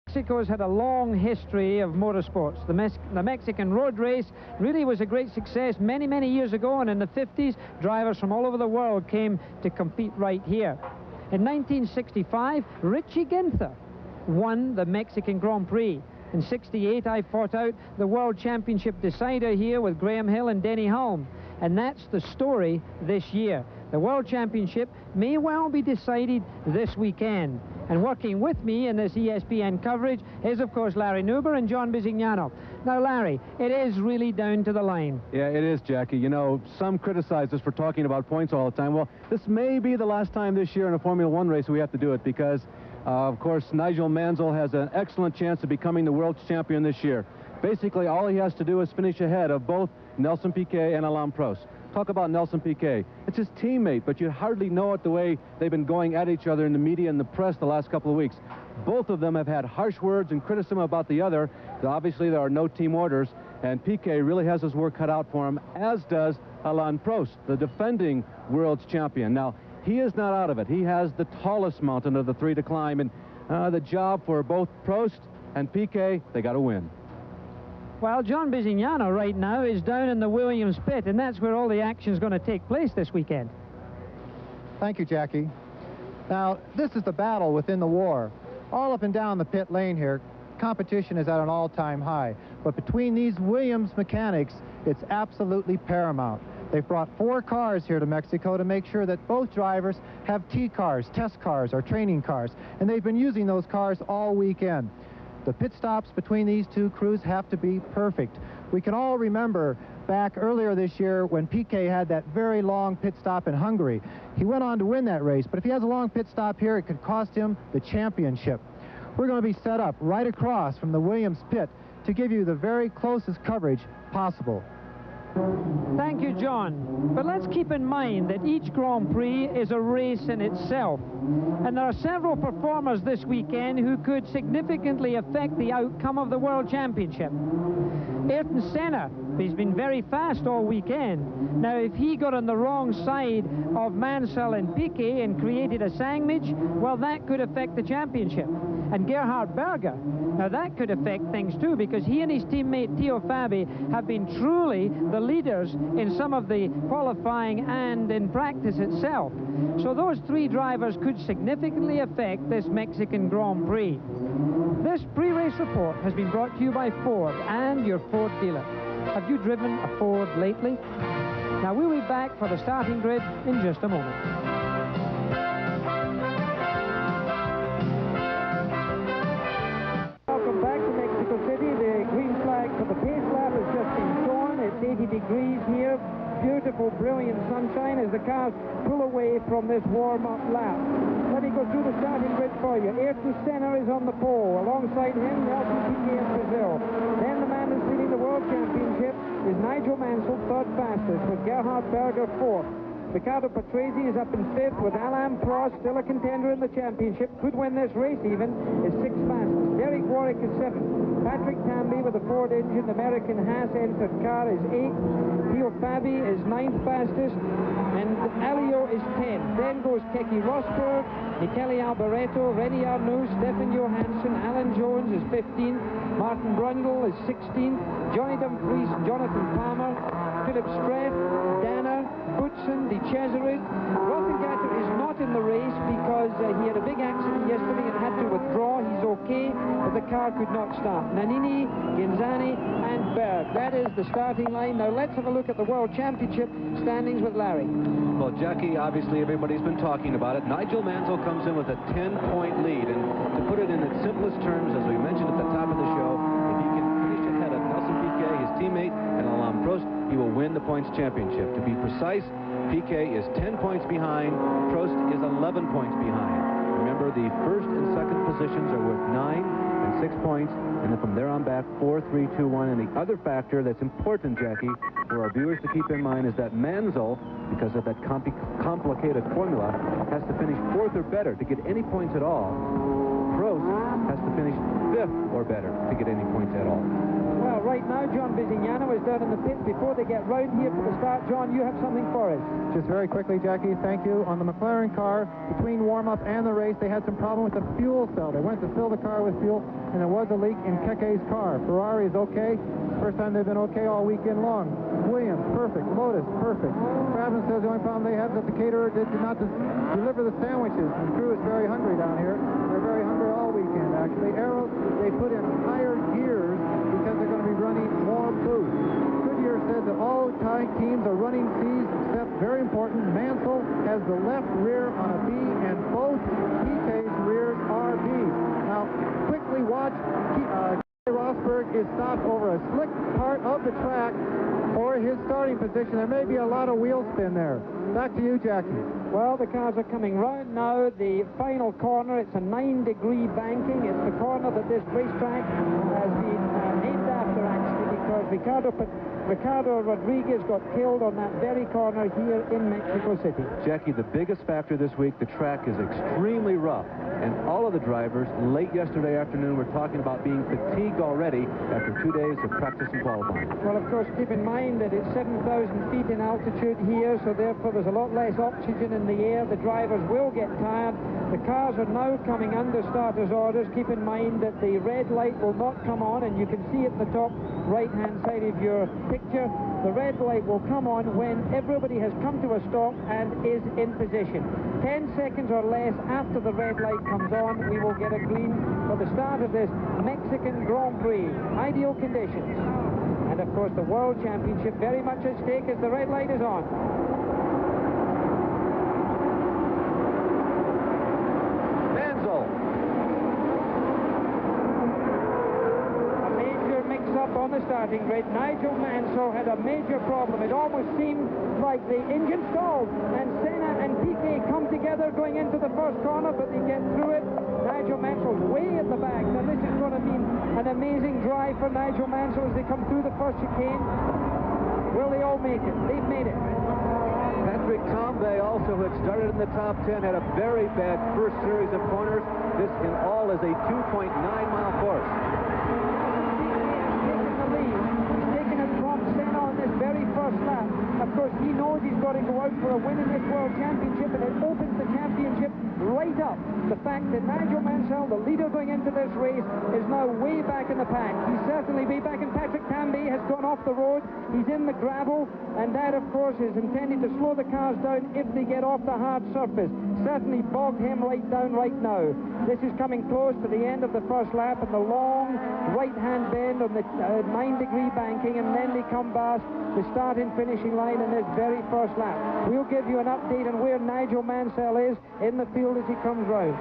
Mexico's had a long history of motorsports. The Mexican road race really was a great success many, many years ago, and in the 50s, drivers from all over the world came to compete right here. In 1965, Richie Ginther won the Mexican Grand Prix. In '68, I fought out the World Championship decider here with Graham Hill and Denny Hulme. And that's the story this year. The World Championship may well be decided this weekend. And working with me in this ESPN coverage is, of course, Larry Nuber and John Bisignano. Now, Larry, it is really down to the line. Yeah, it is, Jackie. You know, some criticize us for talking about points all the time. Well, this may be the last time this year in a Formula One race we have to do it because, of course, Nigel Mansell has an excellent chance of becoming the world champion this year. Basically, all he has to do is finish ahead of both Nelson Piquet and Alain Prost. Talk about Nelson Piquet. It's his teammate, but you hardly know it the way they've been going at each other in the media and the press the last couple of weeks. Both of them have had harsh words and criticism about the other. Obviously, there are no team orders, and Piquet really has his work cut out for him, as does Alain Prost, the defending world's champion. Now, he is not out of it. He has the tallest mountain of the three to climb, and the job for both Prost and Piquet, they got to win. Well, John Bisignano right now is down in the Williams pit, and that's where all the action is going to take place this weekend. Thank you, Jackie. Now, this is the battle within the war. All up and down the pit lane here, competition is at an all-time high. But between these Williams mechanics, it's absolutely paramount. They've brought 4 cars here to Mexico to make sure that both drivers have T cars, test cars, or training cars, and they've been using those cars all weekend. The pit stops between these two crews have to be perfect. We can all remember back earlier this year when Piquet had that very long pit stop in Hungary. He went on to win that race, but if he has a long pit stop here, it could cost him the championship. We're going to be set up right across from the Williams pit to give you the very closest coverage possible. Thank you, John. But let's keep in mind that each Grand Prix is a race in itself. And there are several performers this weekend who could significantly affect the outcome of the World Championship. Ayrton Senna, he's been very fast all weekend. Now, if he got on the wrong side of Mansell and Piquet and created a sandwich, well, that could affect the championship. And Gerhard Berger, now that could affect things too, because he and his teammate Theo Fabi have been truly the leaders in some of the qualifying and in practice itself. So those 3 drivers could significantly affect this Mexican Grand Prix. This pre-race report has been brought to you by Ford and your Ford dealer. Have you driven a Ford lately? Now we'll be back for the starting grid in just a moment. Welcome back to Mexico City. The green flag for the pace lap has just been shown. It's 80 degrees here. Beautiful, brilliant sunshine as the cars pull away from this warm-up lap. Let me go through the starting grid for you. Ayrton Senna is on the pole. Alongside him, Nelson Piquet of Brazil. Then the man who's leading the World Championship is Nigel Mansell, 3rd fastest, with Gerhard Berger 4th. Riccardo Patrese is up in 5th with Alain Prost, still a contender in the championship. Could win this race even, is 6th fastest. Derek Warwick is 7th. Patrick Tambay with a Ford engine, the American Haas entered car, is 8th. Theo Fabi is 9th fastest. And Alio is 10th. Then goes Keke Rosberg, Michele Alboreto, Renny Arnoux, Stefan Johansson, Alan Jones is 15th. Martin Brundle is 16th. Johnny Dumfries, Jonathan Palmer, Philip Streff, Danner, Butson, De Cesaris. Rothengatter is not in the race because he had a big accident yesterday and had to withdraw. He's okay, but the car could not start. Nannini, Genzani, and Berg. That is the starting line. Now let's have a look at the World Championship standings with Larry. Well, Jackie, obviously everybody's been talking about it. Nigel Mansell comes in with a 10-point lead, and to put it in its simplest terms, as we mentioned at the top of the show, if he can finish ahead of Nelson Piquet, his teammate, and Alain Prost, he will win the points championship. To be precise, Piquet is 10 points behind, Prost is 11 points behind. Remember, the first and second positions are worth 9 and 6 points, and then from there on back, 4, 3, 2, 1. And the other factor that's important, Jackie, for our viewers to keep in mind is that Mansell, because of that complicated formula, has to finish 4th or better to get any points at all. Prost has to finish 5th or better to get any points at all. Well, Well, right now, John Bisignano is down in the pit before they get round here for the start. John, you have something for us. Just very quickly, Jackie, thank you. On the McLaren car, between warm-up and the race, they had some problem with the fuel cell. They went to fill the car with fuel, and there was a leak in Keke's car. Ferrari is okay. First time they've been okay all weekend long. Williams, perfect. Lotus, perfect. Craven says the only problem they have is that the caterer did not deliver the sandwiches. The crew is very hungry down here. They're very hungry all weekend, actually. Arrow, they put in higher gears because they're going to be running more boost. Goodyear says that all teams are running C's, except, very important, Mansell has the left rear on a B, and both PK's rears are B's. Now, quickly watch. Rosberg is stopped over a slick part of the track for his starting position. There may be a lot of wheel spin there. Back to you, Jackie. Well, the cars are coming round now. The final corner, it's a 9-degree banking. It's the corner that this racetrack has been named after, actually, because Ricardo Rodriguez got killed on that very corner here in Mexico City. Jackie, the biggest factor this week, the track is extremely rough. And all of the drivers, late yesterday afternoon, were talking about being fatigued already after 2 days of practice and qualifying. Well, of course, keep in mind that it's 7,000 feet in altitude here, so therefore there's a lot less oxygen in the air. The drivers will get tired. The cars are now coming under starters' orders. Keep in mind that the red light will not come on, and you can see at the top right-hand side of your picture, the red light will come on when everybody has come to a stop and is in position. 10 seconds or less after the red light comes on, we will get a green for the start of this Mexican Grand Prix. Ideal conditions. And of course the World Championship very much at stake as the red light is on. Mansell. A major mix-up on the starting grid. Nigel Mansell had a major problem. It almost seemed like the engine stalled, and Senna and Piquet come together going into the first corner, but they get through it. Nigel Mansell's way at the back. Now this is going to mean an amazing drive for Nigel Mansell as they come through the first chicane. Will they all make it? They've made it. Patrick Tambay, also, who had started in the top 10, had a very bad first series of corners. This in all is a 2.9-mile course. Very first lap. Of course, he knows he's got to go out for a win in this World Championship, and it opens the championship right up. The fact that Nigel Mansell, the leader going into this race, is now way back in the pack. He's certainly way back, and Patrick Tambay has gone off the road. He's in the gravel, and that, of course, is intended to slow the cars down if they get off the hard surface. Certainly bogged him right down right now. This is coming close to the end of the first lap, and the long right-hand bend on the 9-degree banking, and then they come past the start and finishing line in this very first lap. We'll give you an update on where Nigel Mansell is in the field as he comes round.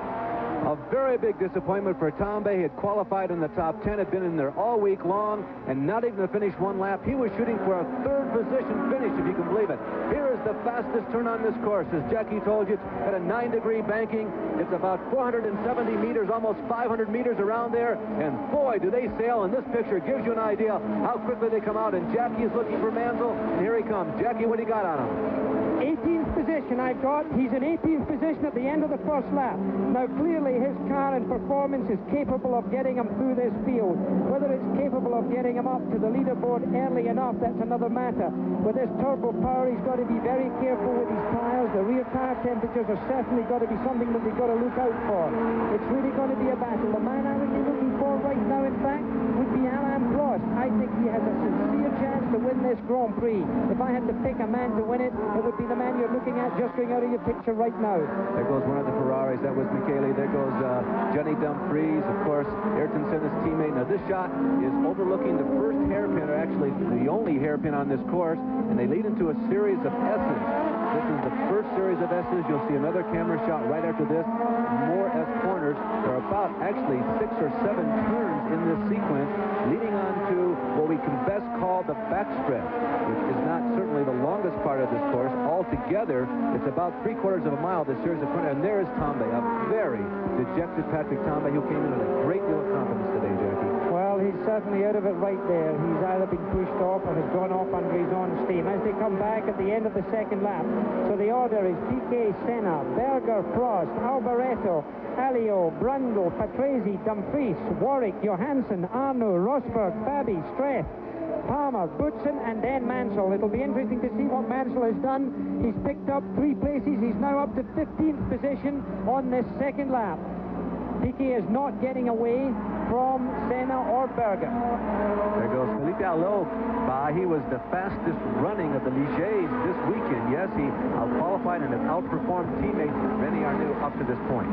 A very big disappointment for Tambay. He had qualified in the top 10, had been in there all week long, and not even to finish one lap. He was shooting for a third position finish, if you can believe it. Here is the fastest turn on this course. As Jackie told you, it's at a 9-degree banking. It's about 470 meters, almost 500 meters around there, and boy, do they sail. And this picture gives you an idea how quickly they come out, and Jackie is looking for Mansell, and here he comes. Jackie, what do you got on him? 18th position I've got. He's in 18th position at the end of the first lap. Now clearly his car and performance is capable of getting him through this field. Whether it's capable of getting him up to the leaderboard early enough, that's another matter. With this turbo power, he's got to be very careful with his tires. The rear tire temperatures are certainly got to be something that they've got to look out for. It's really going to be a battle. The man I would be looking for right now, in fact, would be Alain Prost. I think he has a sincere chance to win this Grand Prix. If I had to pick a man to win it, it would be the man you're looking at just going out of your picture right now. There goes one of the Ferraris. That was Michele. There goes Johnny Dumfries, of course, Ayrton Senna's teammate. Now, this shot is overlooking the first hairpin, or actually the only hairpin on this course, and they lead into a series of S's. This is the first series of S's. You'll see another camera shot right after this. More S corners. There are about, actually, 6 or 7 turns in this sequence, leading on to what we can best call the backstretch, which is not certainly the longest part of this course. Altogether, it's about 3/4 of a mile, this series of corners. And there is Tambay, a very dejected Patrick Tambay, who came in with a great deal of confidence today, Jackie. Well, he's certainly out of it right there. He's either been pushed off or has gone off under his own steam as they come back at the end of the second lap. So the order is Piquet, Senna, Berger, Prost, Alboreto, Alio, Brundle, Patrese, Dumfries, Warwick, Johansson, Arnoux, Rosberg, Fabi, Streff, Palmer, Boutsen, and then Mansell. It'll be interesting to see what Mansell has done. He's picked up 3 places. He's now up to 15th position on this second lap. Piquet is not getting away from Senna or Berger. There goes Felipe Alou. He was the fastest running of the Ligiers this weekend. Yes, he qualified and has outperformed teammates René Arnoux up to this point.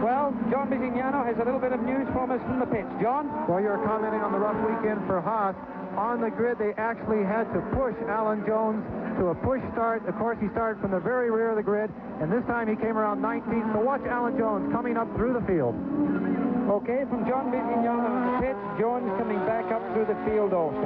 Well, John Bisignano has a little bit of news from us from the pits. John? Well, you're commenting on the rough weekend for Haas. On the grid, they actually had to push Alan Jones to a push start. Of course, he started from the very rear of the grid, and this time he came around 19th. So watch Alan Jones coming up through the field. Okay, from John Bisignano on the pits, Jones coming back up through the field also.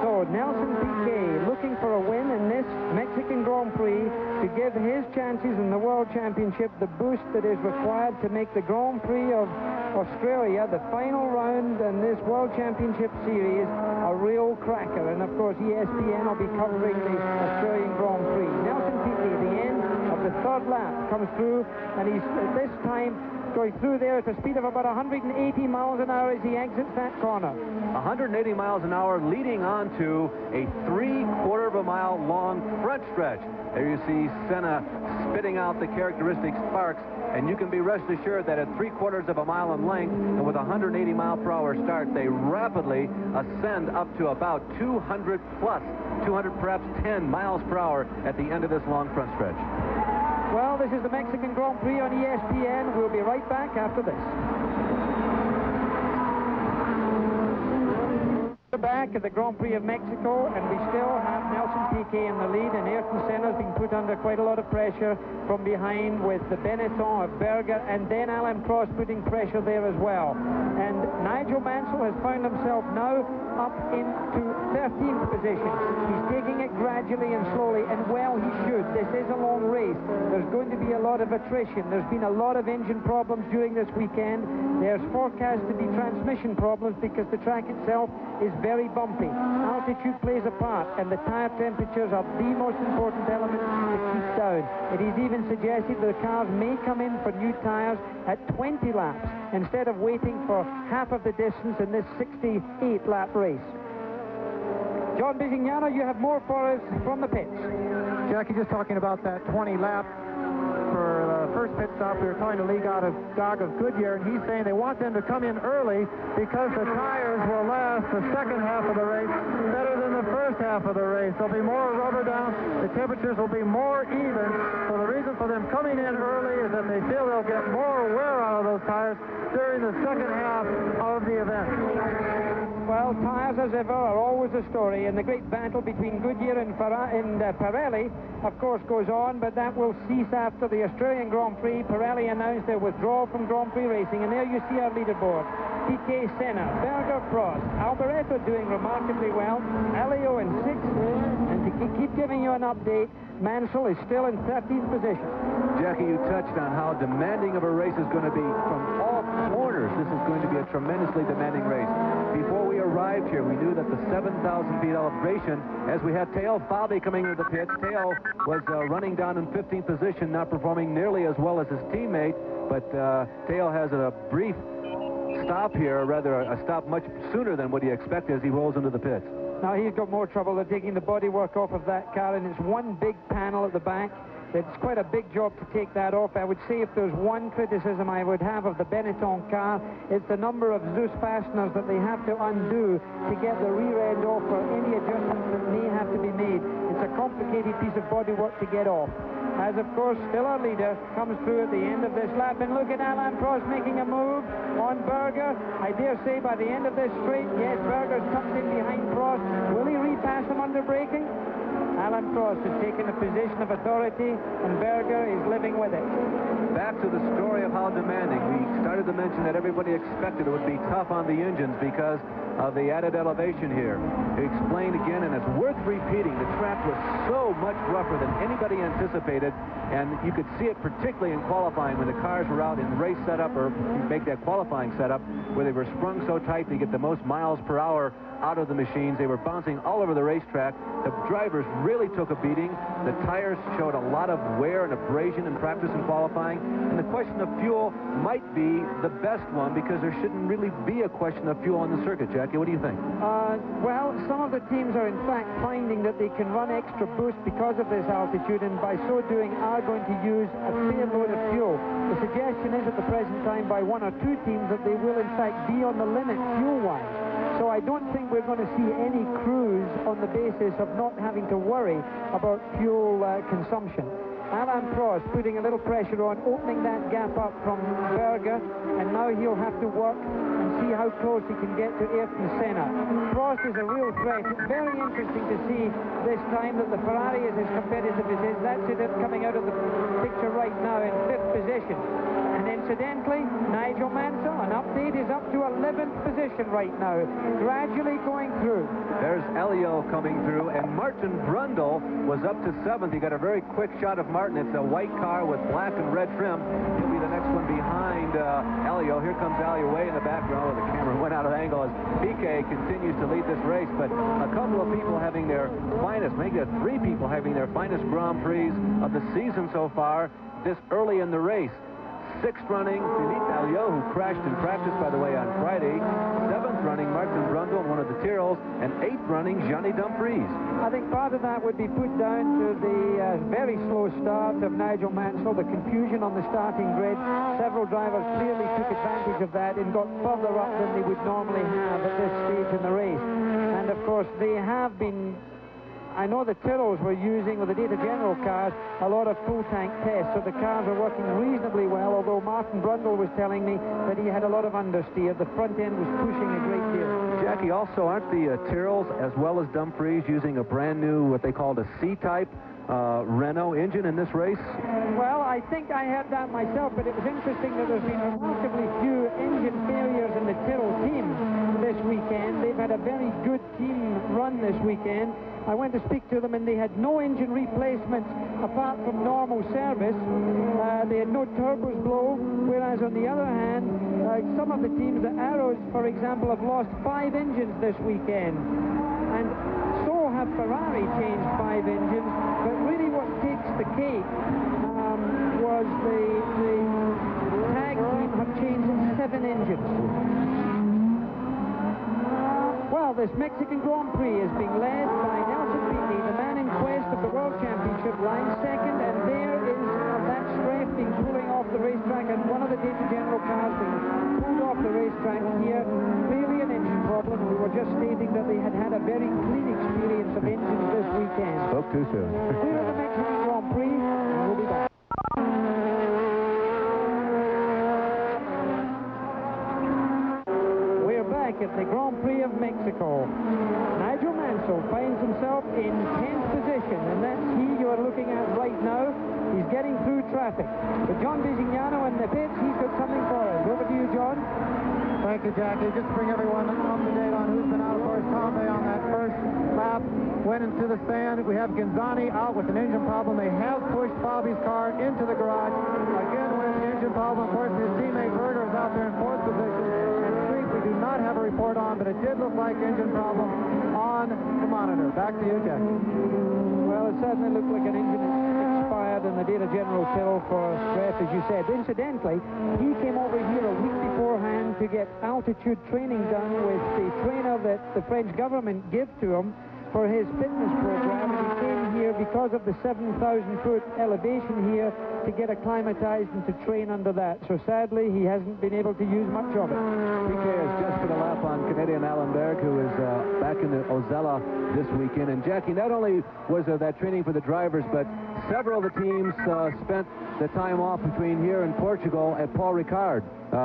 So Nelson Piquet looking for a win in this Mexican Grand Prix to give his chances in the World Championship the boost that is required to make the Grand Prix of Australia, the final round in this World Championship Series, a real cracker. And of course ESPN will be covering the Australian Grand Prix. Nelson Piquet at the end of the third lap comes through, and he's at this time going through there at a speed of about 180 miles an hour as he exits that corner. 180 miles an hour leading on to a 3/4 of a mile long front stretch. There you see Senna spitting out the characteristic sparks, and you can be rest assured that at 3/4 of a mile in length and with a 180 mile per hour start, they rapidly ascend up to about 200 plus, 200 perhaps 10 miles per hour at the end of this long front stretch. Well, this is the Mexican Grand Prix on ESPN. We'll be right back after this. We're back at the Grand Prix of Mexico, and we still have Nelson Piquet in the lead, and Ayrton Senna has been put under quite a lot of pressure from behind with the Benetton of Berger, and then Alain Prost putting pressure there as well. And Nigel Mansell has found himself now up into 13th position. He's taking it gradually and slowly, and well he should. This is a long race. There's going to be a lot of attrition. There's been a lot of engine problems during this weekend. There's forecast to be transmission problems because the track itself is very bumpy. Altitude plays a part, and the tire temperatures are the most important element to keep down. It is even suggested that the cars may come in for new tires at 20 laps instead of waiting for half of the distance in this 68-lap race. John Bisignano, you have more for us from the pits. Jackie, just talking about that 20 lap for the first pit stop. We were talking to Lee Gog of Goodyear, and he's saying they want them to come in early because the tires will last the second half of the race better than the first half of the race. There'll be more rubber down. The temperatures will be more even. So the reason for them coming in early is that they feel they'll get more wear out of those tires during the second half of the event. Well, tires, as ever, are always a story, and the great battle between Goodyear and Pirelli, of course, goes on, but that will cease after the Australian Grand Prix. Pirelli announced their withdrawal from Grand Prix racing, and there you see our leaderboard. Piquet, Senna, Berger, Prost, Alboreto doing remarkably well, Alio in 6th, and to keep giving you an update, Mansell is still in 13th position. Jackie, you touched on how demanding of a race is going to be from all corners. This is going to be a tremendously demanding race. Before we arrived here, we knew that the 7,000 feet elevation, as we had Teo Fabi coming into the pits, Teo was running down in 15th position, not performing nearly as well as his teammate, but Teo has a brief stop here, or rather a stop much sooner than what he expected as he rolls into the pits. Now he's got more trouble. They're taking the bodywork off of that car, and it's one big panel at the back. It's quite a big job to take that off. I would say if there's one criticism I would have of the Benetton car, it's the number of Zeus fasteners that they have to undo to get the rear end off for any adjustments that may have to be made. It's a complicated piece of bodywork to get off. As, of course, still our leader comes through at the end of this lap. And look at Alain Prost making a move on Berger. I dare say by the end of this straight, yes, Berger's tucked in behind Prost. Will he repass him under braking? Alan Prost has taken a position of authority, and Berger is living with it. Back to the story of how demanding. We started to mention that everybody expected it would be tough on the engines because of the added elevation here. He explained again, and it's worth repeating, the track was so much rougher than anybody anticipated, and you could see it particularly in qualifying when the cars were out in race setup or make that qualifying setup where they were sprung so tight to get the most miles per hour out of the machines. They were bouncing all over the racetrack. The drivers really took a beating. The tires showed a lot of wear and abrasion in practice and qualifying. And the question of fuel might be the best one because there shouldn't really be a question of fuel on the circuit. Jackie, what do you think? Well, some of the teams are in fact finding that they can run extra boost because of this altitude, and by so doing are going to use a fair load of fuel. The suggestion is at the present time by one or two teams that they will in fact be on the limit fuel-wise. So I don't think we're going to see any cruise on the basis of not having to worry about fuel consumption. Alain Prost putting a little pressure on, opening that gap up from Berger, and now he'll have to work and see how close he can get to Ayrton Senna. Prost is a real threat. It's very interesting to see this time that the Ferrari is as competitive as it is. That's it coming out of the picture right now in 5th position. And incidentally, Nigel Mansell, an update, is up to 11th position right now, gradually going through. There's Elio coming through, and Martin Brundle was up to 7th. He got a very quick shot of Martin. It's a white car with black and red trim. He'll be the next one behind Elio. Here comes Elio way in the background. The camera went out of angle as Piquet continues to lead this race, but a couple of people having their finest, maybe 3 people having their finest Grand Prix of the season so far this early in the race. 6th running, Philippe Alliot, who crashed in practice, by the way, on Friday. 7th running, Martin Brundle in one of the Tyrrells. And 8th running, Johnny Dumfries. I think part of that would be put down to the very slow start of Nigel Mansell, the confusion on the starting grid. Several drivers clearly took advantage of that and got further up than they would normally have at this stage in the race. And, of course, they have been... I know the Tyrrells were using, with the Data General cars, a lot of full-tank tests, so the cars are working reasonably well, although Martin Brundle was telling me that he had a lot of understeer. The front end was pushing a great deal. Jackie, also, aren't the Tyrrells, as well as Dumfries, using a brand new, what they called a C-type Renault engine in this race? Well, I think I heard that myself, but it was interesting that there's been relatively few engine failures in the Tyrrell team this weekend. They've had a very good team run this weekend. I went to speak to them, and they had no engine replacements apart from normal service. They had no turbos blow, whereas on the other hand, some of the teams, the Arrows, for example, have lost 5 engines this weekend. And so have Ferrari changed 5 engines, but really what takes the cake was the tag team have changed 7 engines. Well, this Mexican Grand Prix is being led by Nelson Piquet, the man in quest of the World Championship line, second, and there is that Streff being pulling off the racetrack, and one of the Data General cars being pulled off the racetrack here. Clearly an engine problem. We were just stating that they had had a very clean experience of engines this weekend. Spoke too soon. Here are the Mexican Grand Prix, and we'll be back. At the Grand Prix of Mexico. Nigel Mansell finds himself in 10th position, and that's he you are looking at right now. He's getting through traffic. But John Bisignano in the pits, he's got something for us. Over to you, John. Thank you, Jackie. Just to bring everyone up to date on who's been out. Of course, Tombe on that first lap went into the stand. We have Gonzani out with an engine problem. They have pushed Bobby's car into the garage. Again with the engine problem. Of course, his teammate Berger is out there in 4th position. We do not have a report on, but it did look like engine problem on the monitor. Back to you, Jackie. Well, it certainly looked like an engine expired in the Data General Tyrrell for Streff, as you said. Incidentally, he came over here a week beforehand to get altitude training done with the trainer that the French government give to him for his fitness program, and he came here because of the 7,000-foot elevation here to get acclimatized and to train under that. So sadly, he hasn't been able to use much of it. Piquet has just put a lap on Canadian Allenberg, who is back in the Ozella this weekend. And Jackie, not only was there that training for the drivers, but several of the teams spent the time off between here and Portugal at Paul Ricard,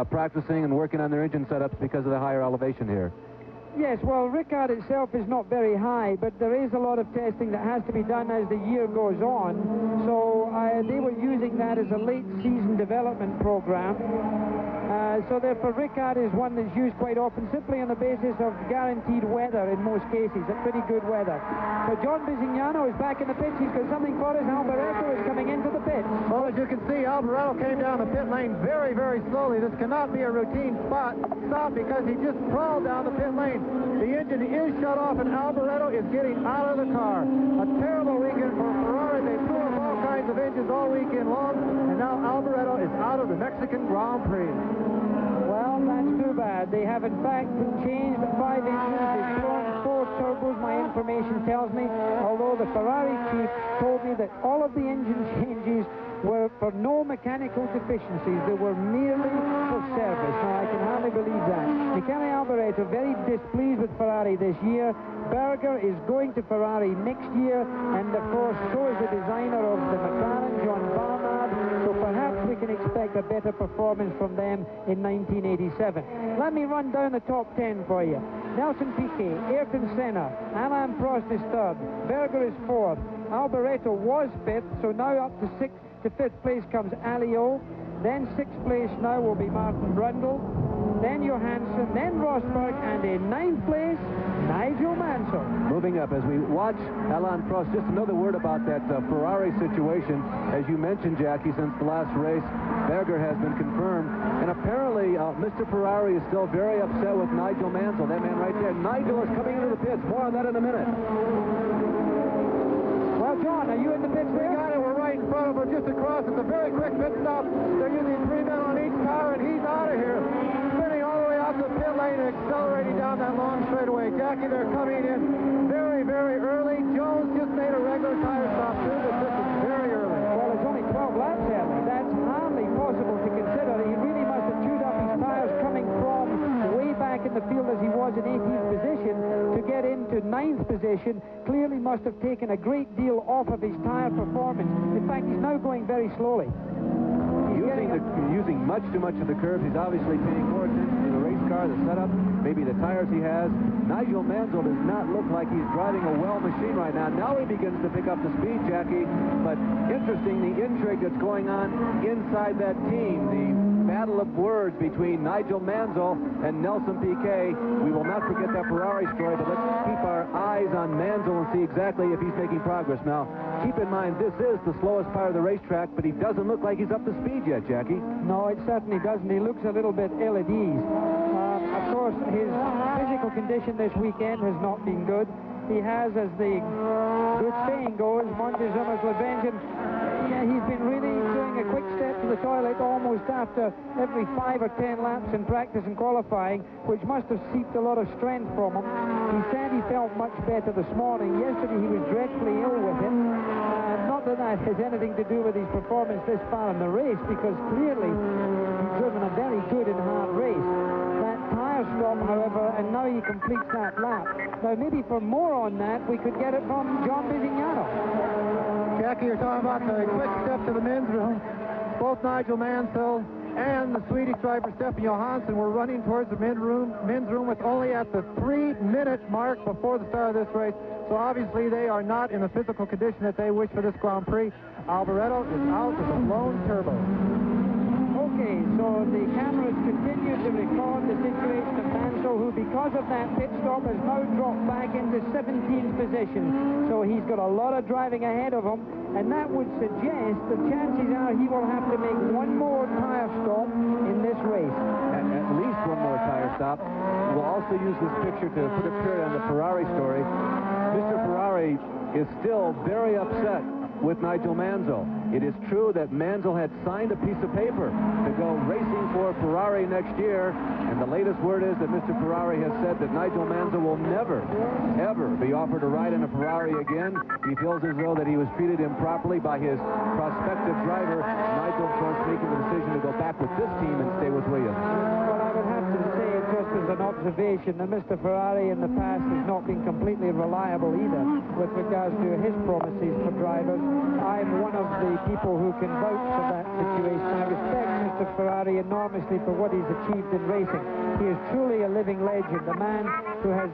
practicing and working on their engine setups because of the higher elevation here. Yes, well, Ricard itself is not very high, but there is a lot of testing that has to be done as the year goes on. So they were using that as a late season development program. So therefore, Ricard is one that's used quite often, simply on the basis of guaranteed weather in most cases, a pretty good weather. So John Bisignano is back in the pits. He's got something for us. Alboreto is coming into the pits. Well, as you can see, Alboreto came down the pit lane very, very slowly. This cannot be a routine stop because he just crawled down the pit lane. The engine is shut off, and Alboreto is getting out of the car. A terrible weekend for Ferrari. They threw up all kinds of engines all weekend long, and now Alboreto is out of the Mexican Grand Prix. Well, that's too bad. They have, in fact, changed 5 engines. They've thrown 4 turbos, my information tells me, although the Ferrari chief told me that all of the engine changes were for no mechanical deficiencies. They were merely for service. Now, I can hardly believe that. Michele Alboreto very displeased with Ferrari this year. Berger is going to Ferrari next year, and of course, so is the designer of the McLaren, John Barnard. So perhaps we can expect a better performance from them in 1987. Let me run down the top 10 for you. Nelson Piquet, Ayrton Senna, Alain Prost is 3rd, Berger is 4th, Alboreto was 5th, so now up to 6th. To 5th place comes Alio, then 6th place now will be Martin Brundle, then Johansson, then Rosberg, and in 9th place, Nigel Mansell. Moving up as we watch Alain Prost, just another word about that Ferrari situation. As you mentioned, Jackie, since the last race, Berger has been confirmed, and apparently Mr. Ferrari is still very upset with Nigel Mansell, that man right there. Nigel is coming into the pits. More on that in a minute. Well, John, are you in the pits there? We got it. We're right in front of him, just across. It's a very quick pit stop. They're using 3 men on each car, and he's out of here. Spinning all the way out to the pit lane and accelerating down that long straightaway. Jackie, they're coming in very, very early. Jones just made a regular tire stop, too, but this is very early. Well, it's only 12 laps early. That's hardly possible to consider. He really must have chewed up his tires coming from way back in the field as he was in 18th position to get into 9th position. Clearly must have taken a great deal off of his tire performance. In fact, he's now going very slowly. Using much too much of the curves. He's obviously paying more attention to the race car, the setup, maybe the tires he has. Nigel Mansell does not look like he's driving a well machine right now. Now he begins to pick up the speed, Jackie. But interesting, the intrigue that's going on inside that team. The battle of words between Nigel Mansell and Nelson Piquet. We will not forget that Ferrari story, but let's keep our eyes on Mansell and see exactly if he's making progress. Now, keep in mind, this is the slowest part of the racetrack, but he doesn't look like he's up to speed yet, Jackie. No, it certainly doesn't. He looks a little bit ill at ease. Of course, his physical condition this weekend has not been good. He has, as the good saying goes, Montezuma's Levengean. Yeah, he's been really doing a quick step to the toilet almost after every 5 or 10 laps in practice and qualifying, which must have seeped a lot of strength from him. He said he felt much better this morning. Yesterday he was dreadfully ill with it. Not that that has anything to do with his performance this far in the race, because clearly he's driven a very good and hard race. That tire stop, however, and now he completes that lap. Now, maybe for more on that, we could get it from John Bisignano. Jackie, you're talking about the quick step to the men's room. Both Nigel Mansell and the Swedish driver Stefan Johansson were running towards the men's room with only at the 3-minute mark before the start of this race. So obviously they are not in the physical condition that they wish for this Grand Prix. Alboreto is out with a blown turbo. Okay, so the cameras continue to record the situation of Mansell, who, because of that pit stop, has now dropped back into 17th position. So he's got a lot of driving ahead of him, and that would suggest the chances are he will have to make one more tire stop in this race. At least one more tire stop. We'll also use this picture to put a period on the Ferrari story. Mr. Ferrari is still very upset with Nigel Mansell. It is true that Mansell had signed a piece of paper to go racing for Ferrari next year, and the latest word is that Mr. Ferrari has said that Nigel Mansell will never, ever be offered a ride in a Ferrari again. He feels as though that he was treated improperly by his prospective driver. Nigel, of course, making the decision to go back with this team and stay with Williams. Well, I I would have to say, just as an observation, that Mr. Ferrari in the past has not been completely reliable either with regards to his promises for drivers. I'm one of the people who can vouch for that situation. I respect Mr. Ferrari enormously for what he's achieved in racing. He is truly a living legend, a man who has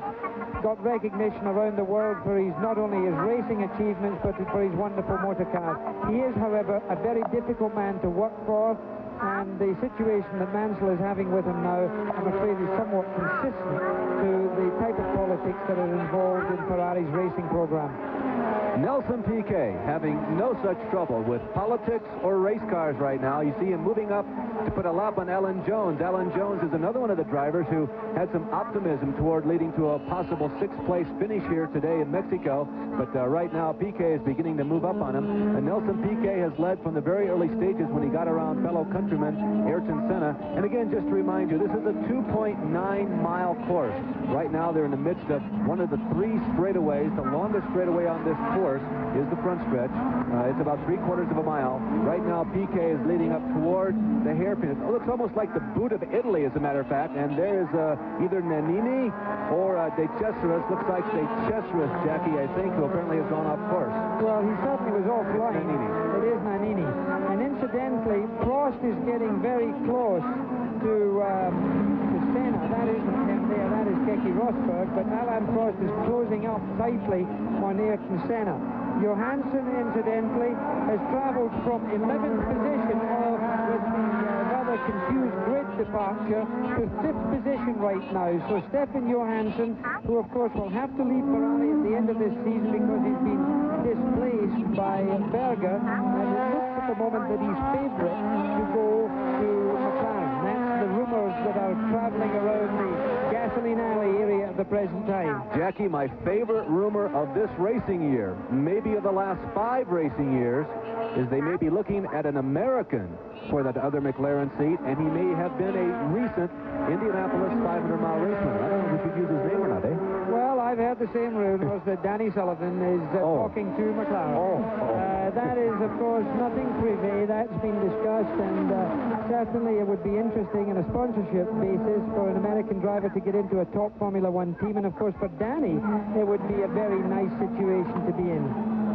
got recognition around the world for not only his racing achievements, but for his wonderful motor cars. He is, however, a very difficult man to work for, and the situation that Mansell is having with him now, I'm afraid, is somewhat consistent to the type of politics that are involved in Ferrari's racing program. Nelson Piquet having no such trouble with politics or race cars right now. You see him moving up to put a lap on Alan Jones. Alan Jones is another one of the drivers who had some optimism toward leading to a possible sixth-place finish here today in Mexico. But right now, Piquet is beginning to move up on him. And Nelson Piquet has led from the very early stages when he got around fellow countryman Ayrton Senna. And again, just to remind you, this is a 2.9-mile course. Right now, they're in the midst of one of the three straightaways. The longest straightaway on this course is the front stretch. It's about 3/4 of a mile. Right now, Piquet is leading up toward the hairpin. It looks almost like the boot of Italy, as a matter of fact. And there is either Nannini or De Cesaris. Looks like De Cesaris, Jackie, I think, who apparently has gone off course. Well, he certainly was offline. Nannini. It is Nannini. And incidentally, Prost is getting very close to Senna. That isn't him there. That is Keke Rosberg. But Alain Prost is closing up tightly on Ayrton Senna. Johansson, incidentally, has traveled from 11th position with the rather confused grid departure to 5th position right now. So Stefan Johansson, who of course will have to leave Ferrari at the end of this season because he's been displaced by Berger, and it looks at the moment that he's favourite to go to McLaren. That's the rumours that are travelling around the gasoline alley area at the present time. Jackie, my favorite rumor of this racing year, maybe of the last 5 racing years, is they may be looking at an American for that other McLaren seat, and he may have been a recent Indianapolis 500-mile raceman. I don't know if we should use his name or not, eh? Well, I've heard the same rumors that Danny Sullivan is talking to McLaren. That is, of course, nothing privé. That's been discussed, and certainly it would be interesting on a sponsorship basis for an American driver to get into a top Formula One team, and of course for Danny, it would be a very nice situation to be in.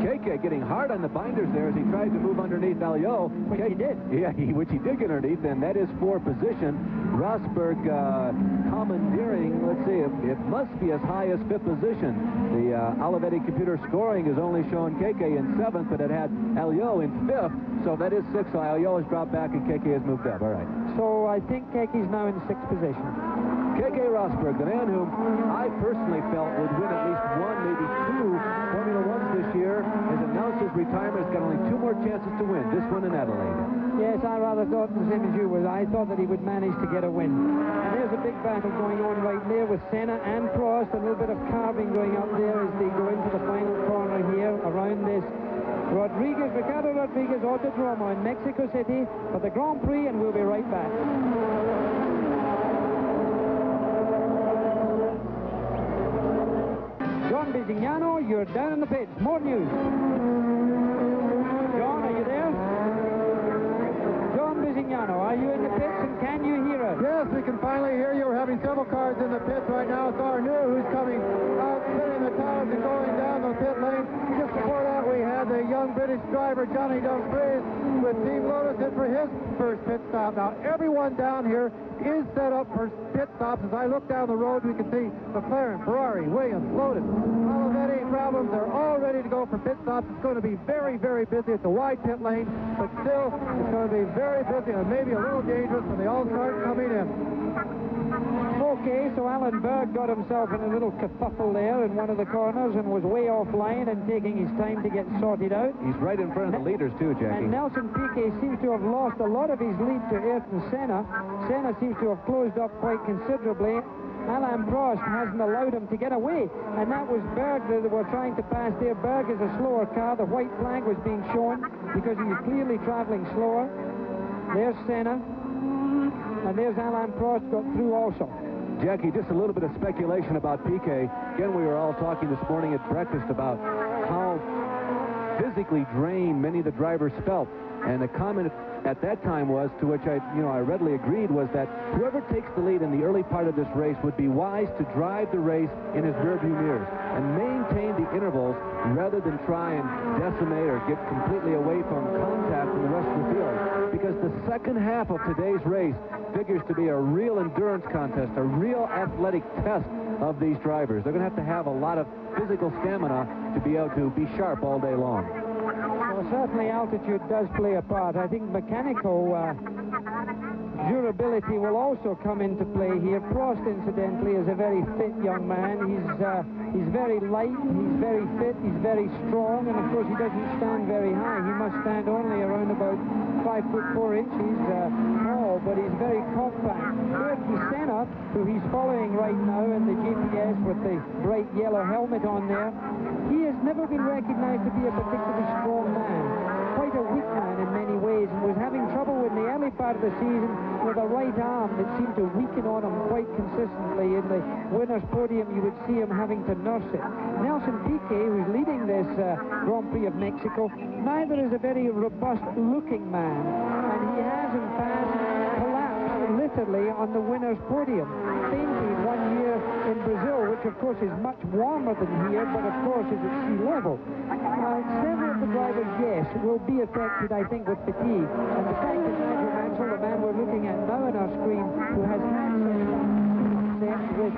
Keke getting hard on the binders there as he tried to move underneath Alliot. Which he did. Yeah, which he did get underneath, and that is for position. Rosberg commandeering, let's see, it must be as high as 5th position. The Olivetti computer scoring has only shown Keke in 7th, but it had Alliot in 5th, so that is 6th. So Alliot has dropped back and Keke has moved up. All right. So I think Keke's now in 6th position. Keke Rosberg, the man whom I personally felt would win at least 1, maybe 2 Formula Ones this year, has announced his retirement. He's got only 2 more chances to win, this one in Adelaide. Yes, I rather thought the same as you was. I thought that he would manage to get a win. And there's a big battle going on right there with Senna and Prost. A little bit of carving going up there as they go into the final corner here around this Ricardo Rodriguez Autodromo in Mexico City for the Grand Prix, and we'll be right back. John Bisignano, you're down in the pits. More news. John, are you there? John Bisignano, are you in the pits, and can you hear us? Yes, we can finally hear you. We're having several cars in the pits right now. It's Arnoux who's coming out, fitting the tires and going down the pit lane. Just before that, we had the young British driver, Johnny Dumfries, with Team Lotus in for his first pit stop. Now, everyone down here is set up for pit stops. As I look down the road, we can see McLaren, Ferrari, Williams, Lotus, Olivetti, Brabham. They're all ready to go for pit stops. It's going to be very, very busy. It's a wide pit lane, but still, it's going to be very busy and maybe a little dangerous when they all start coming in. Okay, so Alan Berg got himself in a little kerfuffle there in one of the corners and was way offline and taking his time to get sorted out. He's right in front of the leaders, too, Jackie. And Nelson Piquet seems to have lost a lot of his lead to Ayrton Senna. Senna seems to have closed up quite considerably. Alain Prost hasn't allowed him to get away, and that was Berg that they were trying to pass there. Berg is a slower car. The white flag was being shown because he was clearly traveling slower. There's Senna, and there's Alain Prost got through also. Jackie, just a little bit of speculation about Piquet. Again, we were all talking this morning at breakfast about how physically drained many of the drivers felt. And the comment at that time was, to which I readily agreed, was that whoever takes the lead in the early part of this race would be wise to drive the race in his rearview mirrors and maintain the intervals rather than try and decimate or get completely away from contact from the rest of the field. Because the second half of today's race figures to be a real endurance contest, a real athletic test of these drivers. They're going to have a lot of physical stamina to be able to be sharp all day long. Well, certainly altitude does play a part. I think mechanical durability will also come into play here. Prost, incidentally, is a very fit young man. He's very light, he's very fit, he's very strong, and of course he doesn't stand very high. He must stand only around about 5'4" tall, but he's very compact. Ayrton Senna, who he's following right now in the GPS with the bright yellow helmet on there, he has never been recognized to be a particularly strong man. Quite a weak man in many ways, and was having trouble in the early part of the season with a right arm that seemed to weaken on him quite consistently. In the winner's podium, you would see him having to nurse it. Nelson Piquet, who's leading this Grand Prix of Mexico, neither is a very robust-looking man, and he has, in fact, collapsed literally on the winner's podium. Fainted 1 year in Brazil, which of course is much warmer than here, but of course is at sea level. Several of the drivers, yes, will be affected, I think, with fatigue. And the fact that Nigel Mansell, the man we're looking at now on our screen, who has had success with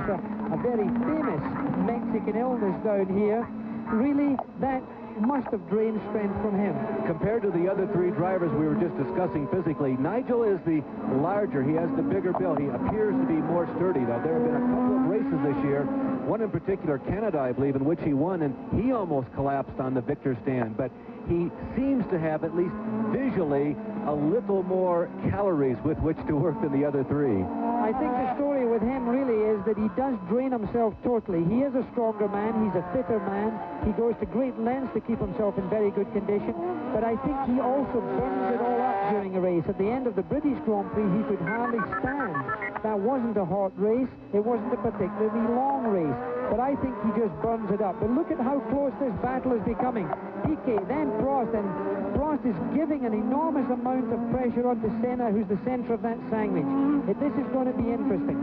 a very famous Mexican illness down here, really, that must have drained strength from him. Compared to the other three drivers we were just discussing physically, Nigel is the larger. He has the bigger build. He appears to be more sturdy. Now, there have been a couple of races this year, one in particular, Canada, I believe, in which he won, and he almost collapsed on the victor's stand. But he seems to have, at least visually, a little more calories with which to work than the other three. I think the story with him really is that he does drain himself totally. He is a stronger man. He's a fitter man. He goes to great lengths to keep himself in very good condition. But I think he also burns it all up during a race. At the end of the British Grand Prix, he could hardly stand. That wasn't a hot race. It wasn't a particularly long race. But I think he just burns it up. But look at how close this battle is becoming. Piquet, then Prost, and Prost is giving an enormous amount of pressure onto Senna, who's the center of that sandwich. This is going to be interesting.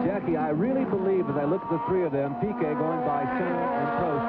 Jackie, I really believe, as I look at the three of them, Piquet going by Senna and Prost,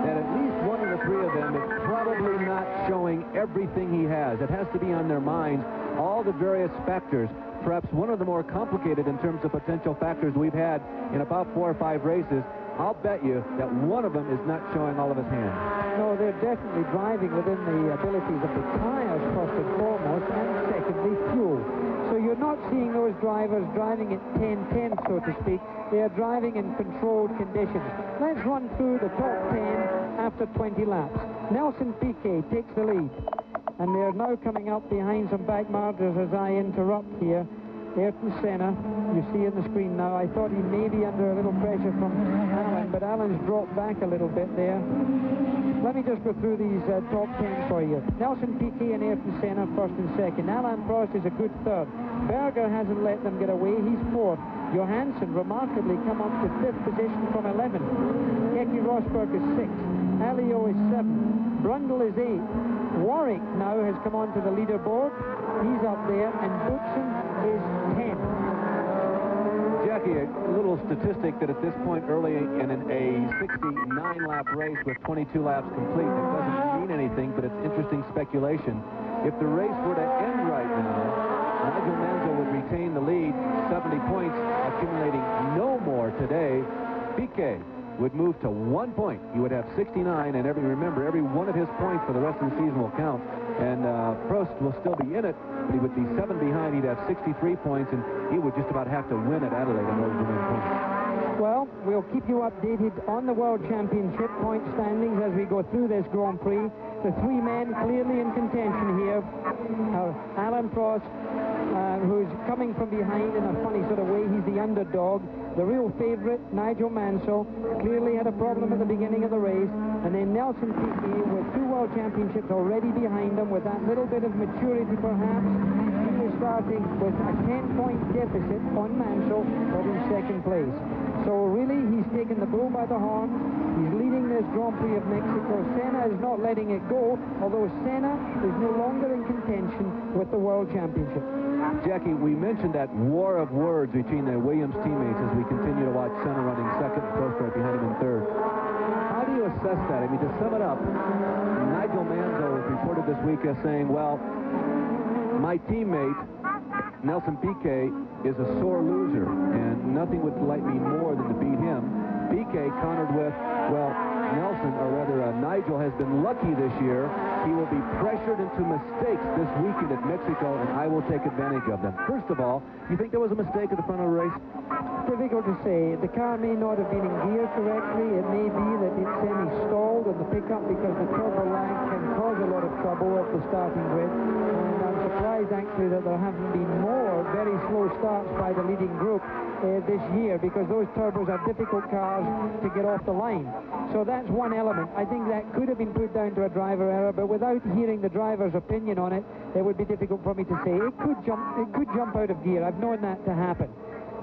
that at least one of the three of them is probably not showing everything he has. It has to be on their minds, all the various factors. Perhaps one of the more complicated in terms of potential factors we've had in about 4 or 5 races. I'll bet you that one of them is not showing all of his hands. No, they're definitely driving within the abilities of the tires, first and foremost, and secondly, fuel. So you're not seeing those drivers driving at 10-10, so to speak. They are driving in controlled conditions. Let's run through the top 10 after 20 laps. Nelson Piquet takes the lead, and they're now coming up behind some back markers as I interrupt here. Ayrton Senna, you see on the screen now. I thought he may be under a little pressure from Alan, but Alan's dropped back a little bit there. Let me just go through these top 10 for you. Nelson Piquet and Ayrton Senna first and second. Alain Prost is a good third. Berger hasn't let them get away. He's fourth. Johansson remarkably come up to 5th position from 11. Keke Rosberg is 6th. Alio is 7th. Brundle is 8th. Warwick now has come onto the leaderboard. He's up there, and Boutsen is 10th. Jackie, a little statistic that at this point early in a 69-lap race with 22 laps complete, it doesn't mean anything, but it's interesting speculation. If the race were to end right now, Nigel Mansell would retain the lead, 70 points, accumulating no more today. Piquet would move to 1 point. He would have 69, and remember, every one of his points for the rest of the season will count. And Prost will still be in it, but he would be 7 behind. He'd have 63 points, and he would just about have to win at Adelaide in order to win points. Well, we'll keep you updated on the World Championship point standings as we go through this Grand Prix. The three men clearly in contention here. Alain Prost, who's coming from behind in a funny sort of way. He's the underdog. The real favorite, Nigel Mansell, clearly had a problem at the beginning of the race. And then Nelson Piquet with 2 World Championships already behind him, with that little bit of maturity perhaps. He was starting with a 10-point deficit on Mansell, but in second place. So really, he's taken the bull by the horn. He's leading this Grand Prix of Mexico. Senna is not letting it go, although Senna is no longer in contention with the World Championship. Jackie, we mentioned that war of words between the Williams teammates as we continue to watch Senna running second and Prost right behind him in third. How do you assess that? I mean, to sum it up, Nigel Mansell was reported this week as saying, well, my teammate, Nelson Piquet, is a sore loser, and nothing would delight me more than to beat him. Piquet countered with, well, Nelson, or rather Nigel, has been lucky this year. He will be pressured into mistakes this weekend at Mexico, and I will take advantage of them. First of all, you think there was a mistake at the front of the race? Difficult to say. The car may not have been in gear correctly. It may be that it's semi-stalled in the pickup because the turbo lag can cause a lot of trouble at the starting grid. And I'm surprised actually that there haven't been more very slow starts by the leading group this year, because those turbos are difficult cars to get off the line. So that's one element. I think that could have been put down to a driver error, but without hearing the driver's opinion on it, it would be difficult for me to say. It could jump out of gear. I've known that to happen.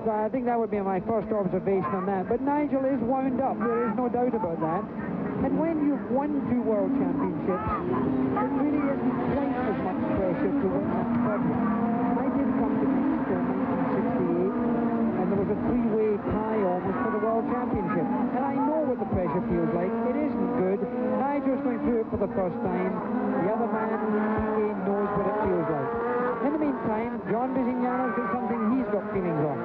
So I think that would be my first observation on that. But Nigel is wound up. There is no doubt about that. And when you've won 2 World Championships, it really isn't quite as much pressure to win that third one. I did come to Mexico in 1968, and there was a 3-way tie almost for the World Championship. And I know what the pressure feels like. It isn't good. Nigel's going through it for the first time. The other man, Piquet, knows what it feels like. In the meantime, John Bisignano's got something he's got feelings on.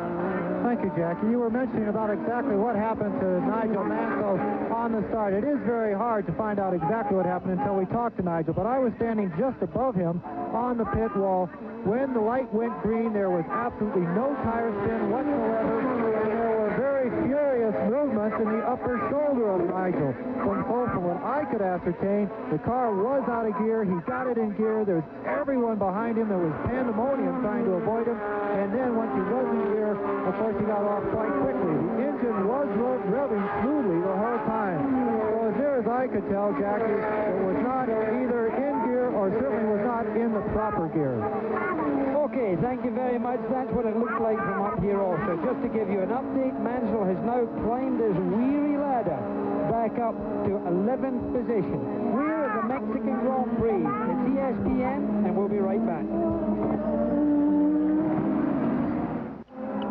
Thank you, Jackie. You were mentioning about exactly what happened to Nigel Mansell on the start. It is very hard to find out exactly what happened until we talk to Nigel, but I was standing just above him on the pit wall. When the light went green, there was absolutely no tire spin whatsoever, and there were very furious movements in the upper shoulder of Nigel. From what I could ascertain, the car was out of gear. He got it in gear. There was everyone behind him. There was pandemonium trying to avoid him, and then once he was in gear, of course, he got off quite quickly. The engine was revving smoothly the whole time. So as near as I could tell, Jackie, it was not either in gear or certainly was not in the proper gear. Okay, thank you very much. That's what it looked like from up here also. Just to give you an update, Mansell has now climbed this weary ladder back up to 11th position. We're at the Mexican Grand Prix. It's ESPN, and we'll be right back.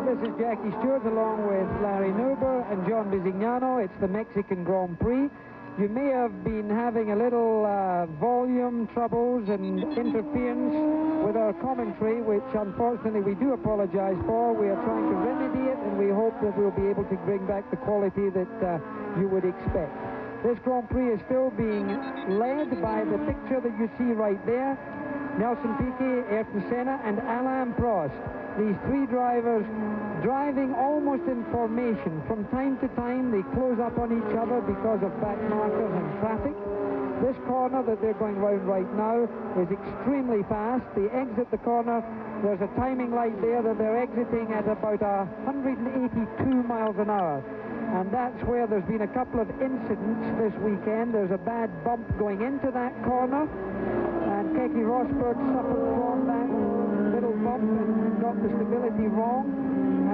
This is Jackie Stewart along with Larry Nuber and John Bisignano. It's the Mexican Grand Prix. You may have been having a little volume troubles and interference with our commentary, which unfortunately we do apologize for. We are trying to remedy it, and we hope that we'll be able to bring back the quality that you would expect. This Grand Prix is still being led by the picture that you see right there. Nelson Piquet, Ayrton Senna, and Alain Prost. These 3 drivers driving almost in formation. From time to time, they close up on each other because of back markers and traffic. This corner that they're going round right now is extremely fast. They exit the corner. There's a timing light there that they're exiting at about 182 miles an hour. And that's where there's been a couple of incidents this weekend. There's a bad bump going into that corner, and Keke Rosberg suffered from that little bump and got the stability wrong,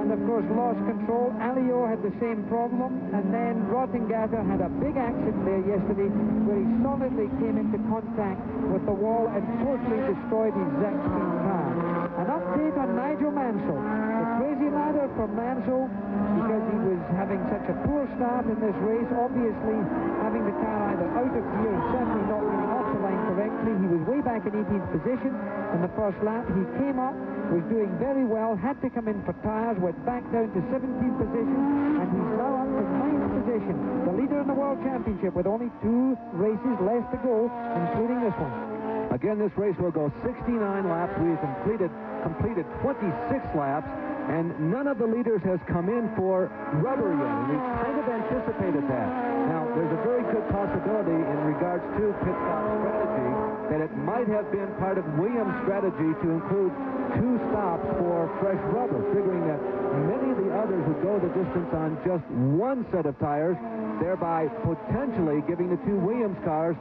and of course lost control. Alliot had the same problem, and then Rottengatter had a big accident there yesterday where he solidly came into contact with the wall and totally destroyed his Zach Speed car. An update on Nigel Mansell. The crazy ladder for Mansell, because he was having such a poor start in this race, obviously having the car either out of gear and certainly not getting off the line correctly. He was way back in 18th position in the first lap. He came up, was doing very well, had to come in for tires, went back down to 17th position, and he's now up to 9th position. The leader in the World Championship with only 2 races left to go, including this one. Again, this race will go 69 laps. We've completed 26 laps, and none of the leaders has come in for rubber yet, and we kind of anticipated that. Now, there's a very good possibility in regards to pit stop strategy that it might have been part of Williams' strategy to include 2 stops for fresh rubber, figuring that many of the others would go the distance on just 1 set of tires, thereby potentially giving the 2 Williams cars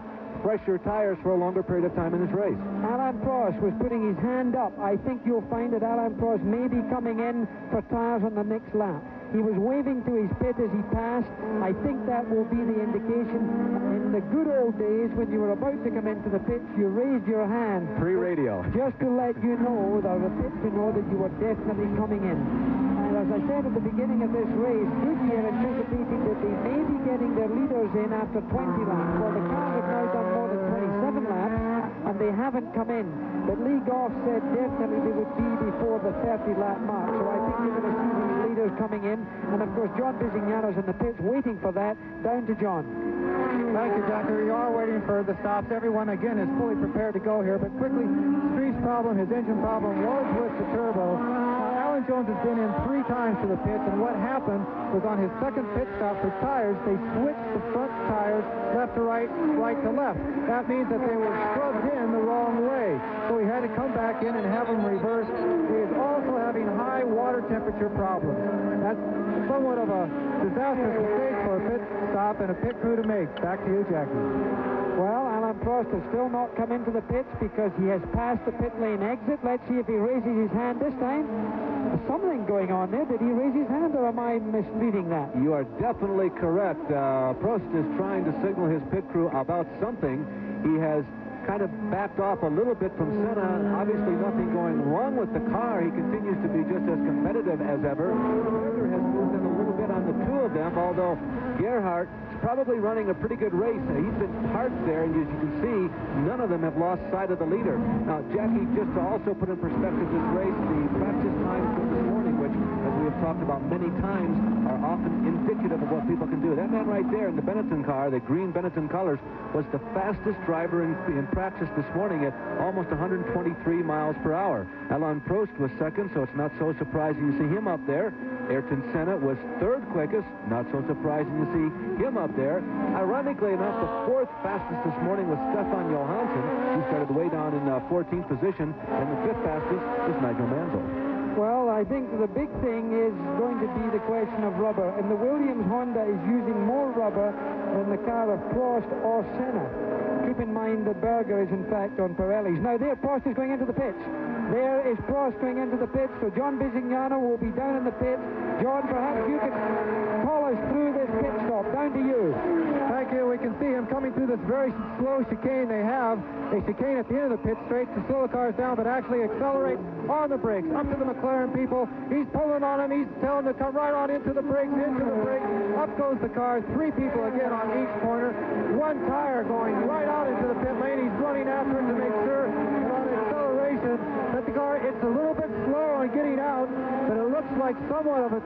fresher tires for a longer period of time in this race. Alain Prost was putting his hand up. I think you'll find that Alain Prost may be coming in for tires on the next lap. He was waving to his pit as he passed. I think that will be the indication. In the good old days, when you were about to come into the pits, you raised your hand. Pre-radio. Just to let you know, or the pit to know that you were definitely coming in. And as I said at the beginning of this race, Goodyear anticipating that they may be getting their leaders in after 20 laps. Well, the cars have now done more than 27 laps, and they haven't come in. But Lee Goff said definitely they would be before the 30-lap mark. So I think you're going to see these leaders coming in. And, of course, John Bizignano's in the pits waiting for that. Down to John. Thank you, Jackie. We are waiting for the stops. Everyone, again, is fully prepared to go here. But quickly, Street's problem, his engine problem, was with the turbo. Alan Jones has been in 3 times to the pits, and what happened was on his second pit stop for tires, they switched the front tires left to right, right to left. That means that they were scrubbed in the wrong way. So he had to come back in and have them reversed. He is also having high water temperature problems. That's somewhat of a disastrous mistake for a pit stop and a pit crew to make. Back to you, Jackie. Well, Alain Prost has still not come into the pits because he has passed the pit lane exit. Let's see if he raises his hand this time. There's something going on there. Did he raise his hand, or am I misreading that? You are definitely correct. Prost is trying to signal his pit crew about something. He has kind of backed off a little bit from Senna. Obviously nothing going wrong with the car. He continues to be just as competitive as ever. Berger has moved in a little bit on the 2 of them, although Gerhardt is probably running a pretty good race. He's been parked there, and as you can see, none of them have lost sight of the leader. Now, Jackie, just to also put in perspective this race, the practice times from this morning, which, as we have talked about many times, are often indicative of what people can do. That man right there in the Benetton car, the green Benetton colors, was the fastest driver in practice this morning at almost 123 miles per hour. Alain Prost was second, so it's not so surprising to see him up there. Ayrton Senna was 3rd quickest, not so surprising to see him up there. Ironically enough, the 4th fastest this morning was Stefan Johansson, who started way down in 14th position, and the 5th fastest is Nigel Mansell. Well, I think the big thing is going to be the question of rubber. And the Williams Honda is using more rubber than the car of Prost or Senna. Keep in mind that Berger is, in fact, on Pirellis. Now, there, Prost is going into the pits. There is Prost going into the pits, so John Bizignano will be down in the pits. John, perhaps you could call us through this pit stop. Down to you. Thank you. We can see him coming through this very slow chicane they have. A chicane at the end of the pit straight to slow the cars down, but actually accelerate on the brakes. Up to the McLaren people. He's pulling on them. He's telling them to come right on into the brakes, into the brakes. Up goes the car. 3 people again on each corner. 1 tire going right out into the pit lane. He's running after it to make sure that on acceleration that the car, it's a little bit slow on getting out, but it looks like somewhat of a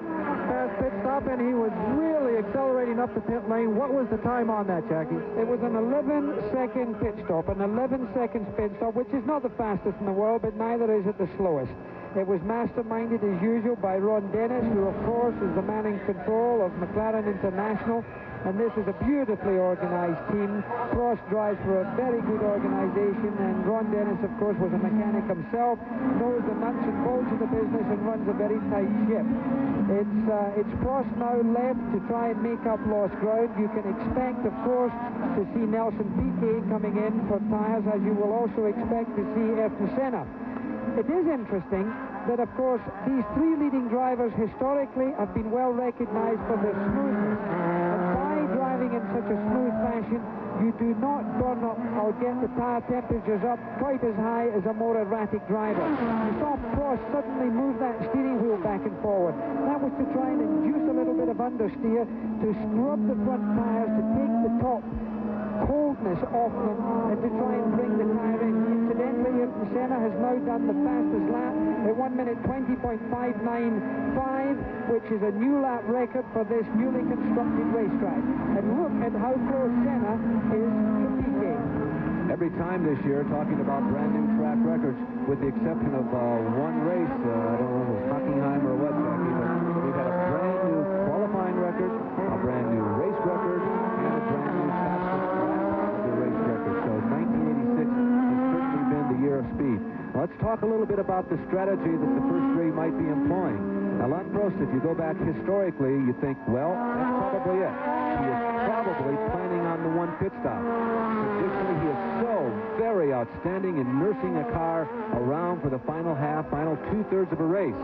fast pit stop, and he was really accelerating up the pit lane. What was the time on that, Jackie? It was an 11-second pit stop, an 11-second pit stop, which is not the fastest in the world, but neither is it the slowest. It was masterminded, as usual, by Ron Dennis, who, of course, is the man in control of McLaren International. And this is a beautifully organized team. Prost drives for a very good organization, and Ron Dennis, of course, was a mechanic himself, knows the nuts and bolts of the business, and runs a very tight ship. It's Prost now left to try and make up lost ground. You can expect, of course, to see Nelson Piquet coming in for tires, as you will also expect to see Ayrton Senna. It is interesting that, of course, these 3 leading drivers historically have been well recognized for their smoothness. And by driving in such a smooth fashion, you do not burn up or get the tire temperatures up quite as high as a more erratic driver. You saw Prost suddenly move that steering wheel back and forward. That was to try and induce a little bit of understeer, to scrub the front tires, to take the top coldness off them, and to try and bring the tire in. Incidentally, Ayrton Senna has now done the fastest lap at 1 minute 20.595, which is a new lap record for this newly constructed racetrack. And look at how close Senna is to Piquet. Every time this year, talking about brand new track records, with the exception of 1 race, I don't know if it was Hockenheim or what, Jackie, but we've had a brand new qualifying record, a brand new race record, and a brand new fastest lap of the race record. So 1986 has certainly been the year of speed. Now, let's talk a little bit about the strategy that the first 3 might be employing. Alain Prost, if you go back historically, you think, well, that's probably it. He is probably planning on the 1 pit stop. Traditionally, he has very outstanding in nursing a car around for the final half, final two-thirds of a race.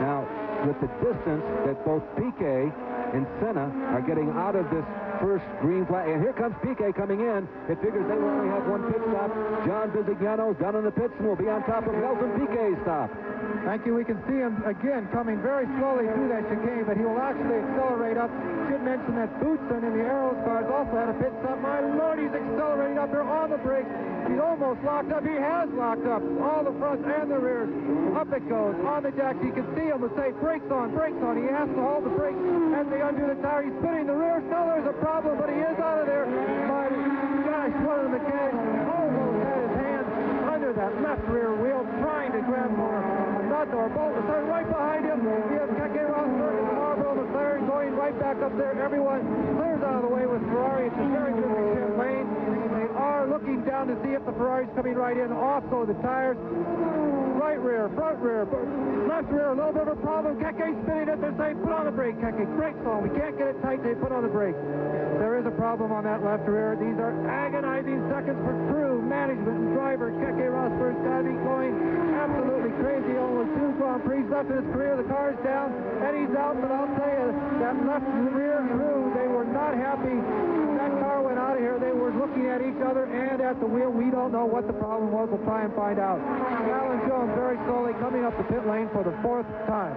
Now, with the distance that both Piquet and Senna are getting out of this first green flag, and here comes Piquet coming in. It figures they will only have one pit stop. John Visignano's down in the pits and will be on top of Nelson Piquet's stop. Thank you. We can see him again coming very slowly through that chicane, but he will actually accelerate up. Should mention that Boutsen in the Arrows cars also had a pit stop. My Lord, he's accelerating up there on the brakes. He's almost locked up. He has locked up. All the front and the rear. Up it goes on the jacks. You can see him with say brakes on, brakes on. He has to hold the brakes as they undo the tire. He's spinning the rear. Still there's a problem, but he is out of there. My gosh, one of the mechanics almost had his hand under that left rear wheel trying to grab more. Or bolt was right behind him. He has Keke Rosberg and Marlboro McLaren going right back up there. Everyone clears out of the way with Ferrari. It's a very good lane. They are looking down to see if the Ferrari's coming right in. Off go the tires. Right rear, front rear, left rear, a little bit of a problem. Keke's spinning it. They're saying, put on the brake, Keke. Brakes on. We can't get it tight. They put on the brake. There is a problem on that left rear. These are agonizing seconds for crew, management, and driver. Keke Rosberg's got to be going absolutely crazy. Only 2 Grand Prix left in his career. The car's down, and he's out. But I'll tell you, that left rear crew, they were not happy. That car went out of here. They were looking at each other and at the wheel. We don't know what the problem was. We'll try and find out. Alan Jones very slowly coming up the pit lane for the 4th time.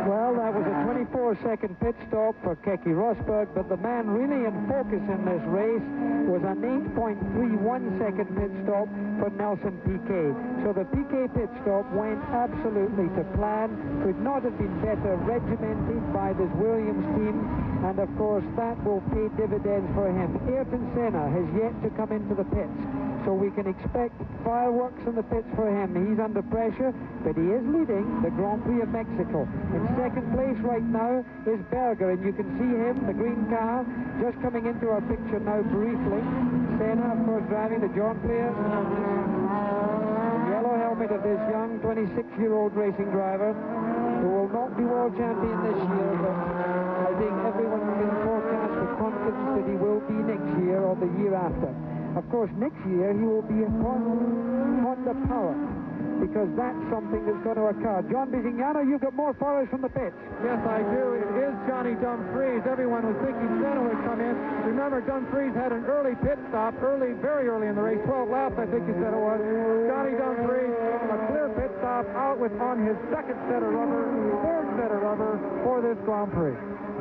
Well, that was a 24-second pit stop for Keke Rosberg, but the man really in focus in this race was an 8.31-second pit stop for Nelson Piquet. So the Piquet pit stop went absolutely to plan, could not have been better regimented by this Williams team, and of course that will pay dividends for him. Ayrton Senna has yet to come into the pits, so we can expect fireworks in the pits for him. He's under pressure, but he is leading the Grand Prix of Mexico. In second place right now is Berger, and you can see him, the green car, just coming into our picture now briefly. Senna, of course, driving the John Player. The yellow helmet of this young 26-year-old racing driver, who will not be world champion this year, but I think everyone can forecast with confidence that he will be next year or the year after. Of course, next year he will be upon Honda Power, because that's something that's going to occur. John Visignano, you've got more followers from the pits. Yes, I do. It is Johnny Dumfries. Everyone was thinking Senna would come in. Remember, Dumfries had an early pit stop, very early in the race, 12 laps, I think you said it was. Johnny Dumfries, a clear pit stop, out with on his second set of rubber, third set of rubber for this Grand Prix.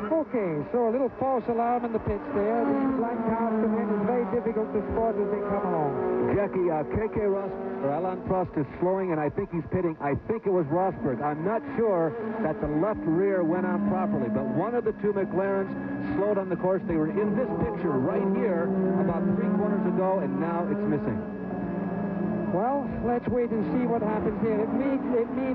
Okay, so a little false alarm in the pits there. These black cars come in. It's very difficult to spot as they come along. Jackie, Keke Rosberg, or Alain Prost is slowing, and I think he's pitting. I think it was Rosberg. I'm not sure that the left rear went on properly, but one of the 2 McLarens slowed on the course. They were in this picture right here about 3 corners ago, and now it's missing. Well, let's wait and see what happens here. It may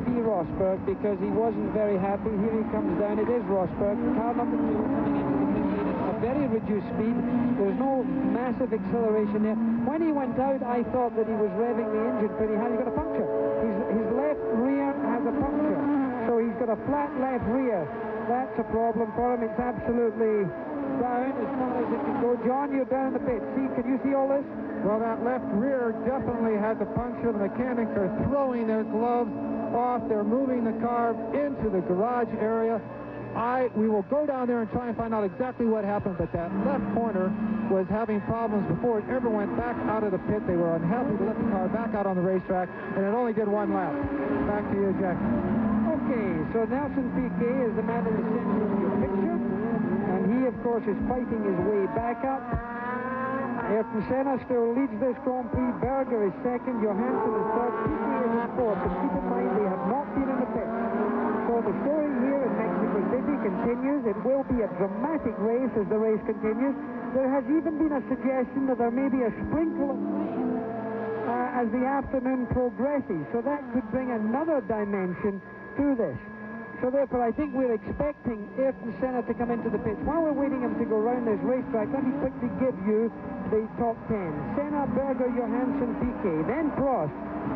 be Rosberg, because he wasn't very happy. Here he comes down. It is Rosberg. Car number 2 coming into the pit lane at a very reduced speed. There's no massive acceleration there. When he went out, I thought that he was revving the engine pretty hard. He's got a puncture. His left rear has a puncture. So he's got a flat left rear. That's a problem for him. It's absolutely down as far as it can go. John, you're down in the pit. See, can you see all this? Well, that left rear definitely has a puncture. The mechanics are throwing their gloves off. They're moving the car into the garage area. We will go down there and try and find out exactly what happened, but that left corner was having problems before it ever went back out of the pit. They were unhappy to let the car back out on the racetrack, and it only did 1 lap. Back to you, Jack. Okay, so Nelson Piquet is the man in the center of your picture, and he, of course, is fighting his way back up. Ayrton Senna still leads this Grand Prix. Berger is second. Johansson is third. Piquet is in fourth. But keep in mind, they have not been in the pit. So the story here in Mexico City continues. It will be a dramatic race as the race continues. There has even been a suggestion that there may be a sprinkle of rain as the afternoon progresses. So that could bring another dimension to this. So therefore, I think we're expecting Ayrton Senna to come into the pits. While we're waiting him to go around this racetrack, let me quickly give you the top 10. Senna, Berger, Johansson, Piquet, then Prost,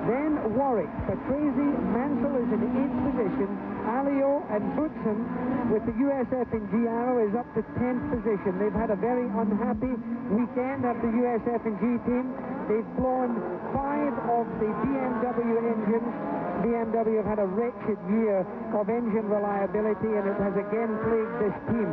then Warwick, Patrese, Mansell is in 8th position, Alio and Boutsen with the USF&G Arrow is up to 10th position. They've had a very unhappy weekend of the USF&G team. They've blown 5 of the BMW engines. BMW have had a wretched year of engine reliability, and it has again plagued this team.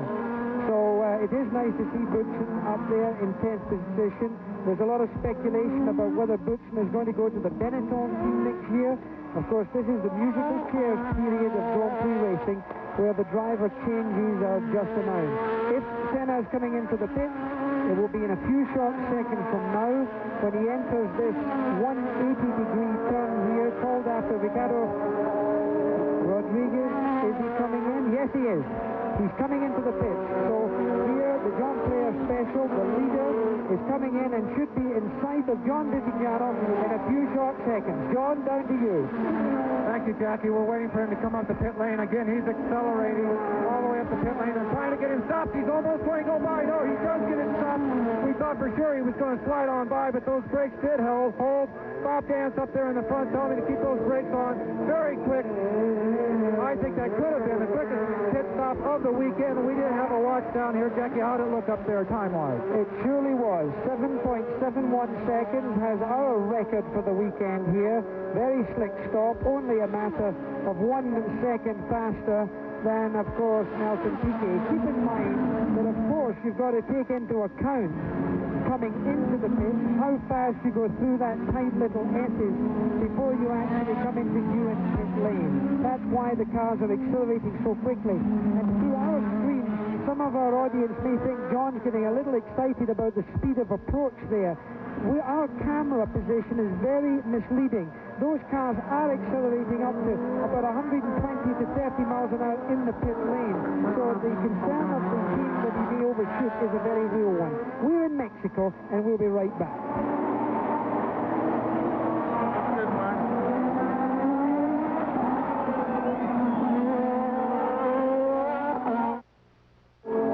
So it is nice to see Boutsen up there in 10th position. There's a lot of speculation about whether Boutsen is going to go to the Benetton team next year. Of course, this is the musical chairs period of Grand Prix racing, where the driver changes are just announced. If Senna is coming into the pit, it will be in a few short seconds from now when he enters this 180-degree turn here, called after Ricardo Rodriguez. Is he coming in? Yes, he is. He's coming into the pit. So here, the John Player Special, the leader, is coming in and should be in sight of John Visignano in a few short seconds. John, down to you. Thank you, Jackie. We're waiting for him to come up the pit lane. Again, he's accelerating all the way up the pit lane and trying to get him stopped. He's almost going to go by. No, he does get him stopped. We thought for sure he was going to slide on by, but those brakes did hold. Bob Dance up there in the front telling me to keep those brakes on. Very quick. I think that could have been the quickest pit stop of the weekend. We didn't have a watch down here. Jackie, how did it look up there time-wise? It surely was. 7.71 seconds has our record for the weekend here. Very slick stop. Only a matter of 1 second faster than, of course, Nelson Piquet. Keep in mind that, of course, you've got to take into account coming into the pit, how fast you go through that tight little S's before you actually come into view in pit lane. That's why the cars are accelerating so quickly. And through our screen, some of our audience may think John's getting a little excited about the speed of approach there. Our camera position is very misleading. Those cars are accelerating up to about 120 to 30 miles an hour in the pit lane. So the concern of the team that he may overshoot is a very real one. We're in Mexico, and we'll be right back.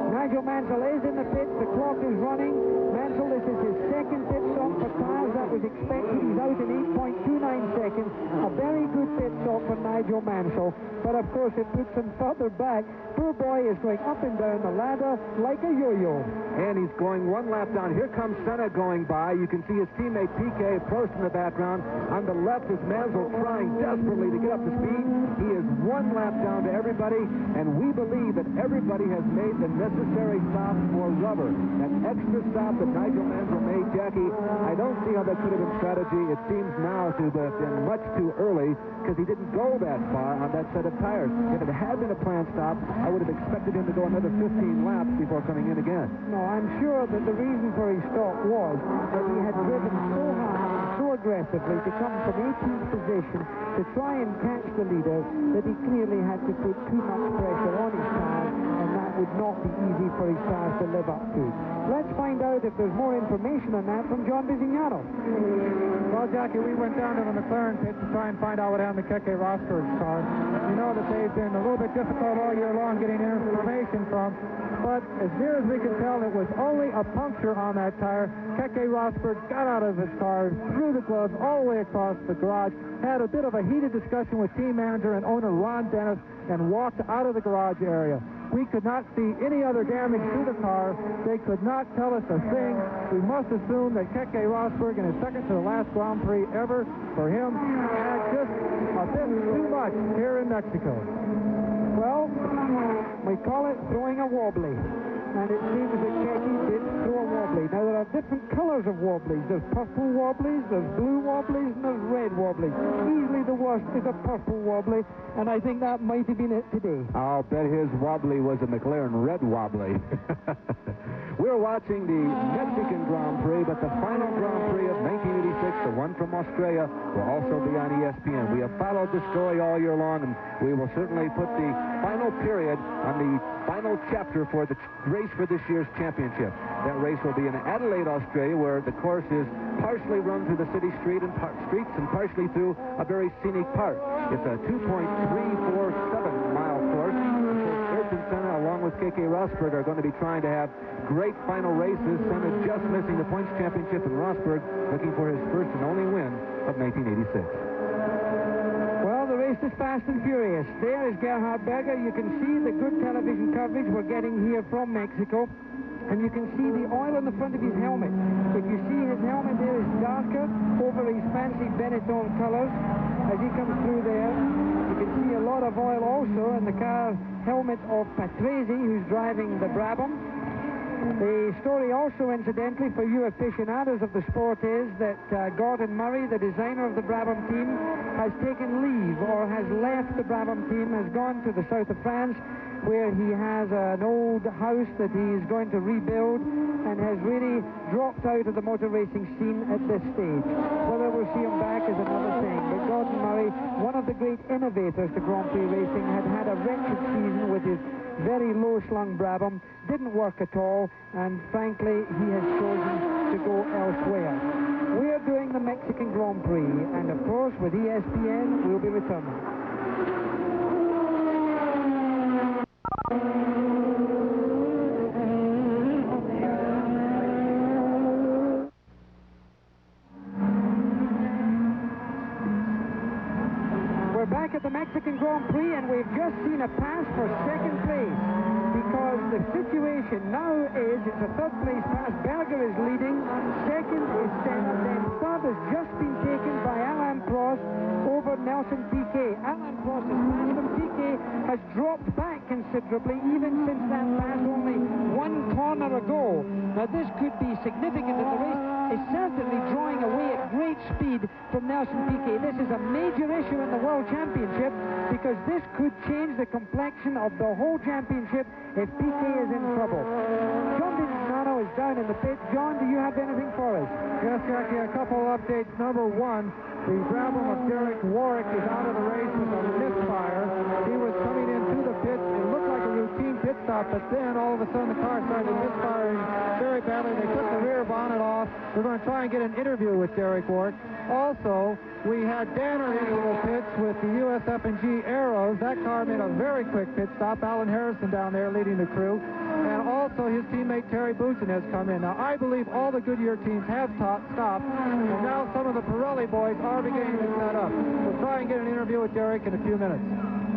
Nigel Mansell is in the pit. The clock is running. Mansell, this is his second pit stop for tires. That was expected. He's out in 8.29 seconds. A very good pit stop for Nigel Mansell. But, of course, it puts him further back. Poor boy is going up and down the ladder like a yo-yo. And he's going 1 lap down. Here comes Senna going by. You can see his teammate Piquet close in the background. On the left is Mansell trying desperately to get up to speed. He is 1 lap down to everybody, and we believe that everybody has made the necessary stop for rubber. That extra stop that Nigel Mansell made, Jackie, I don't see how that could have been strategy. It seems now to have been much too early because he didn't go that far on that set of tires. If it had been a planned stop, I would have expected him to go another 15 laps before coming in again. No, I'm sure that the reason for his stop was that he had driven so hard and so aggressively to come from 18th position to try and catch the leader that he clearly had to put too much pressure on his tires, and that would not be easy for his tires to live up to. Let's find out if there's more information on that from John Visignano. Well, Jackie, we went down to the McLaren pit to try and find out what happened to Keke Rosberg's car. You know that they've been a little bit difficult all year long getting information from, but as near as we can tell, it was only a puncture on that tire. Keke Rosberg got out of his car, threw the gloves all the way across the garage, had a bit of a heated discussion with team manager and owner Ron Dennis, and walked out of the garage area. We could not see any other damage to the car. They could not tell us a thing. We must assume that Keke Rosberg, in his second to the last Grand Prix ever for him, had just a bit too much here in Mexico. Well, we call it throwing a wobbly. And it seems that Keke did throw a wobbly. Now, there are different colors of wobblies. There's purple wobblies, there's blue wobblies, and there's red wobblies. Easily the worst is a purple wobbly, and I think that might have been it today. I'll bet his wobbly was a McLaren red wobbly. We're watching the Mexican Grand Prix, but the final Grand Prix of 1986, the one from Australia, will also be on ESPN. We have followed this story all year long, and we will certainly put the final period on the final chapter for the race for this year's championship. That race will be in Adelaide, Australia, where the course is partially run through the city streets and partially through a very scenic park. It's a 2.347-mile course. Ayrton Senna, along with Keke Rosberg, are going to be trying to have great final races. Senna just missing the points championship, and Rosberg looking for his first and only win of 1986. Well, the race is fast and furious. There is Gerhard Berger. You can see the good television coverage we're getting here from Mexico. And you can see the oil on the front of his helmet. If you see his helmet there is darker over his fancy Benetton colors as he comes through there. You can see a lot of oil also in the car helmet of Patrese, who's driving the Brabham. The story also, incidentally, for you aficionados of the sport is that Gordon Murray, the designer of the Brabham team, has taken leave or has left the Brabham team, has gone to the south of France, where he has an old house that he is going to rebuild, and has really dropped out of the motor racing scene at this stage. Whether we'll see him back is another thing. But Gordon Murray, one of the great innovators to Grand Prix racing, had a wretched season with his very low-slung Brabham, didn't work at all, and frankly he has chosen to go elsewhere. We're doing the Mexican Grand Prix, and of course with ESPN we'll be returning. We're back at the Mexican Grand Prix, and we've just seen a pass for second place, because the situation now is it's a third place pass. Berger is leading, second is Senna, then third has just been taken by Alain Prost over Nelson Piquet. Alain Prost has passed him. Piquet has dropped back considerably, even since that pass only one corner ago. Now this could be significant in the race. It's certainly drawing away at great speed from Nelson Piquet. This is a major issue in the World Championship, because this could change the complexion of the whole championship if Piquet is in trouble. John DiGiannano is down in the pit. John, do you have anything for us? Yes, Jackie, a couple of updates. Number one, the Brabham of Derek Warwick is out of the race with a misfire. He was coming into the pit. It looked like a routine pit stop, but then all of a sudden the car started misfiring very badly. They took the rear bonnet off. We're going to try and get an interview with Derek Warwick. Also, we had Danner into the pits with the USF&G Arrows. That car made a very quick pit stop. Alan Harrison down there leading the crew. And also his teammate Terry Boutsen has come in. Now, I believe all the Goodyear teams have stopped, and now some of the Pirelli boys are beginning to set up. We'll try and get an interview with Derek in a few minutes.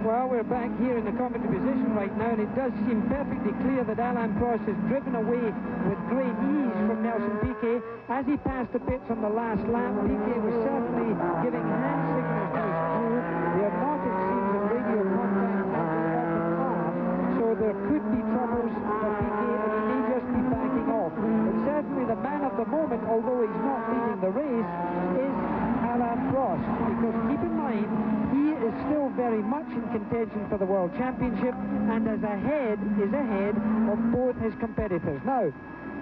Well, we're back here in the commentary position right now, and it does seem perfectly clear that Alain Prost has driven away with great ease from Nelson Piquet. As he passed the pits on the last lap, Piquet was certainly giving hand signals to his crew. They are not, it seems, in radio contact at the bottom half, so there could be troubles for Piquet, and he may just be backing off. But certainly the man of the moment, although he's not leading the race, is Alain Prost, because keep in mind, he is still very much in contention for the World Championship, and is ahead of both his competitors. Now,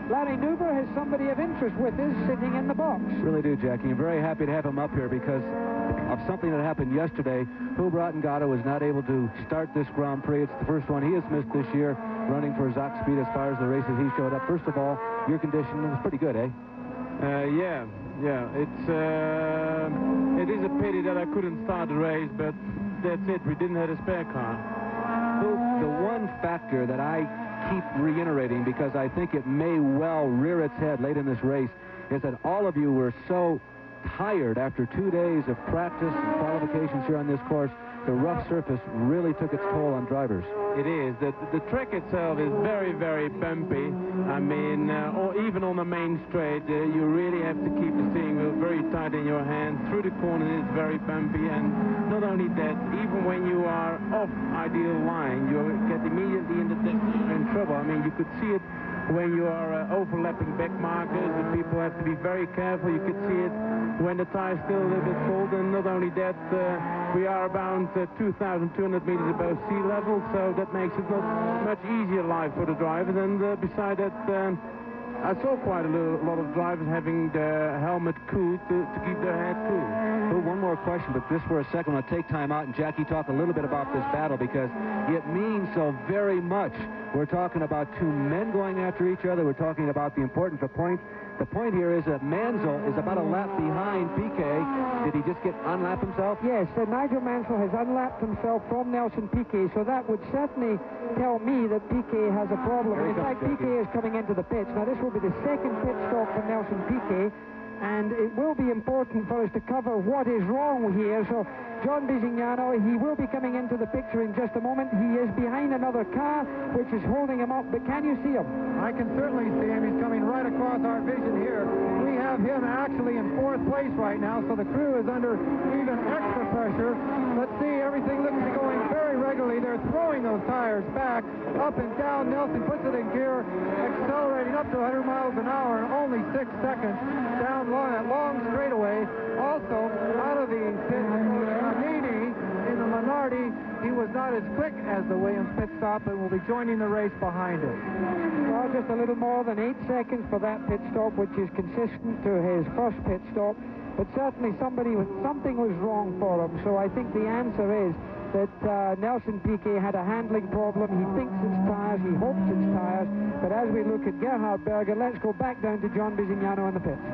Larry Nuber has somebody of interest with us sitting in the box. Really do, Jackie. I'm very happy to have him up here because of something that happened yesterday. Hubrat Ngata was not able to start this Grand Prix. It's the first one he has missed this year, running for Zach Speed as far as the races he showed up. First of all, your condition was pretty good, eh? Yeah. It is a pity that I couldn't start the race, but that's it. We didn't have a spare car. The one factor that I keep reiterating, because I think it may well rear its head late in this race, is that all of you were so tired after 2 days of practice and qualifications here on this course. The rough surface really took its toll on drivers. It is. The track itself is very, very bumpy. I mean, or even on the main straight, you really have to keep the steering wheel very tight in your hand. Through the corner, it's very bumpy. And not only that, even when you are off ideal line, you get immediately in trouble. I mean, you could see it when you are overlapping back markers, and people have to be very careful. You could see it when the tire's still a little bit cold, and not only that, we are about 2,200 meters above sea level, so that makes it not much easier life for the drivers. And beside that, I saw quite a lot of drivers having their helmet cooled to keep their head cool. Well, one more question, but just for a second, I want to take time out and Jackie talk a little bit about this battle, because it means so very much. We're talking about two men going after each other. We're talking about the importance of points. The point here is that Mansell is about a lap behind Piquet. Did he just unlap himself? Yes, Nigel Mansell has unlapped himself from Nelson Piquet, so that would certainly tell me that Piquet has a problem. In fact, Piquet is coming into the pits. Now, this will be the second pit stop for Nelson Piquet. and it will be important for us to cover what is wrong here. So John Bisignano, he will be coming into the picture in just a moment. He is behind another car, which is holding him up, but can you see him? I can certainly see him. He's coming right across our vision here. We have him actually in 4th place right now, so the crew is under even extra pressure. Let's see, everything looks to be going very regularly. They're throwing those tires back, up and down. Nelson puts it in gear, accelerating up to 100 miles an hour in only 6 seconds down that long straightaway. Also, out of the pit, Nannini in the Minardi. He was not as quick as the Williams pit stop and will be joining the race behind it. Well, just a little more than 8 seconds for that pit stop, which is consistent to his first pit stop. But certainly something was wrong for him. So I think the answer is that Nelson Piquet had a handling problem. He thinks it's tires, he hopes it's tires. But as we look at Gerhard Berger, let's go back down to John Bisignano in the pits.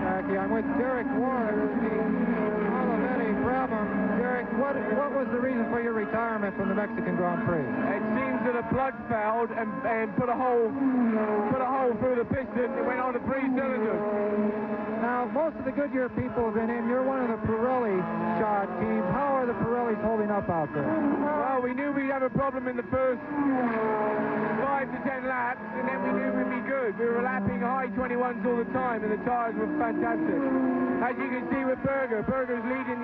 Jackie, I'm with Derek Warren, the Olivetti Brabham. Derek, what was the reason for your retirement from the Mexican Grand Prix? It seems that a plug failed and put a hole through the piston. It went on to 3 cylinders. Now, most of the Goodyear people have been in. You're one of the Pirelli shod teams. How are the Pirellis holding up out there? Well, we knew we'd have a problem in the first 5 to 10 laps, and then we knew we'd be good. We were lapping high 21s all the time, and the tires were fantastic. As you can see with Berger's leading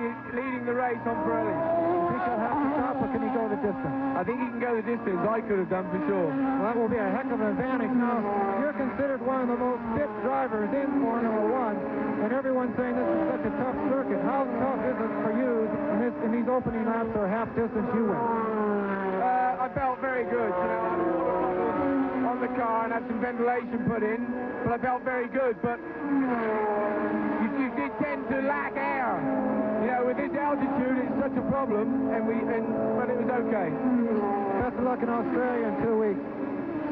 the race on Pirelli. You think he'll have to stop, or can he go the distance? I think he can go the distance. I could have done for sure. Well, that will be a heck of an advantage. Now, you're considered one of the most fit drivers in Formula One, and everyone's saying this is such a tough circuit. How tough is it for you in these opening laps or half distance you went? I felt very good. You know, I had a lot of problems on the car and had some ventilation put in, but I felt very good. But you did tend to lack air. You know, with this altitude, it's such a problem, but it was okay. Best of luck in Australia in 2 weeks.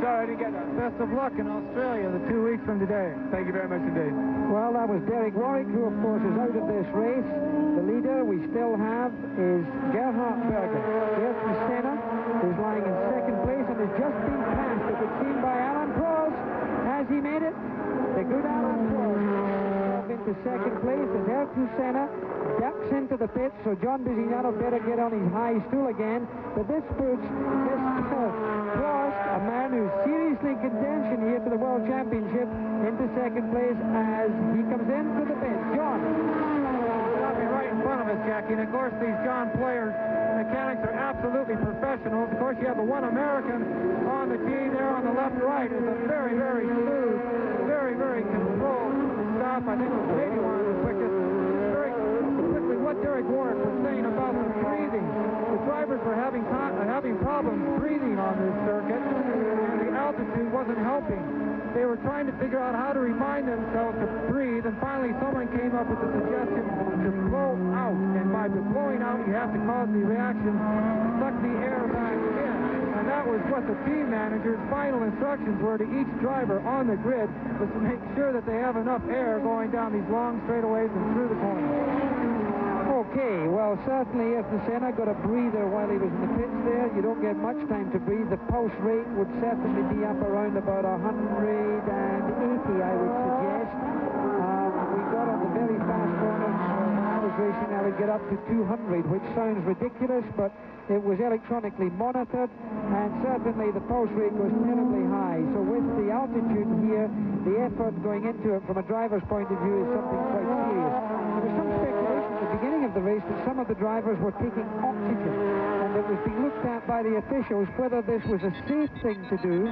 Sorry, I didn't get that. Best of luck in Australia the 2 weeks from today. Thank you very much indeed. Well, that was Derek Warwick, who, of course, is out of this race. The leader we still have is Gerhard Berger. Ayrton Senna is lying in 2nd place and has just been passed, it would seem, by Alain Prost. Has he made it? The good Alain Prost into 2nd place as Ayrton Senna ducks into the pits, so John Bisignano better get on his high stool again. But this puts Prost, a man who's seriously in contention here for the World Championship, into 2nd place as he comes into the pits. John. Got me right in front of us, Jackie. And of course, these John Player mechanics are absolutely professionals. Of course, you have the one American on the team there on the left-right. It's a very, very smooth, very, very controlled stop. I think it was maybe one of the quickest. Very quickly, what Derek Warwick was saying about the breathing. The drivers were having problems breathing on this circuit, and the altitude wasn't helping. They were trying to figure out how to remind themselves to breathe, and finally someone came up with the suggestion to blow out. And by blowing out, you have to cause the reaction to suck the air back in. And that was what the team manager's final instructions were to each driver on the grid, was to make sure that they have enough air going down these long straightaways and through the corners. Okay, well, certainly Ayrton Senna got a breather while he was in the pits there. You don't get much time to breathe. The pulse rate would certainly be up around about 180, I would suggest. We got on the very fast corners. I was racing, I would get up to 200, which sounds ridiculous, but it was electronically monitored, and certainly the pulse rate was terribly high. So with the altitude here, the effort going into it from a driver's point of view is something quite serious. There was some speculation at the beginning of the race that some of the drivers were taking oxygen, and it was being looked at by the officials whether this was a safe thing to do.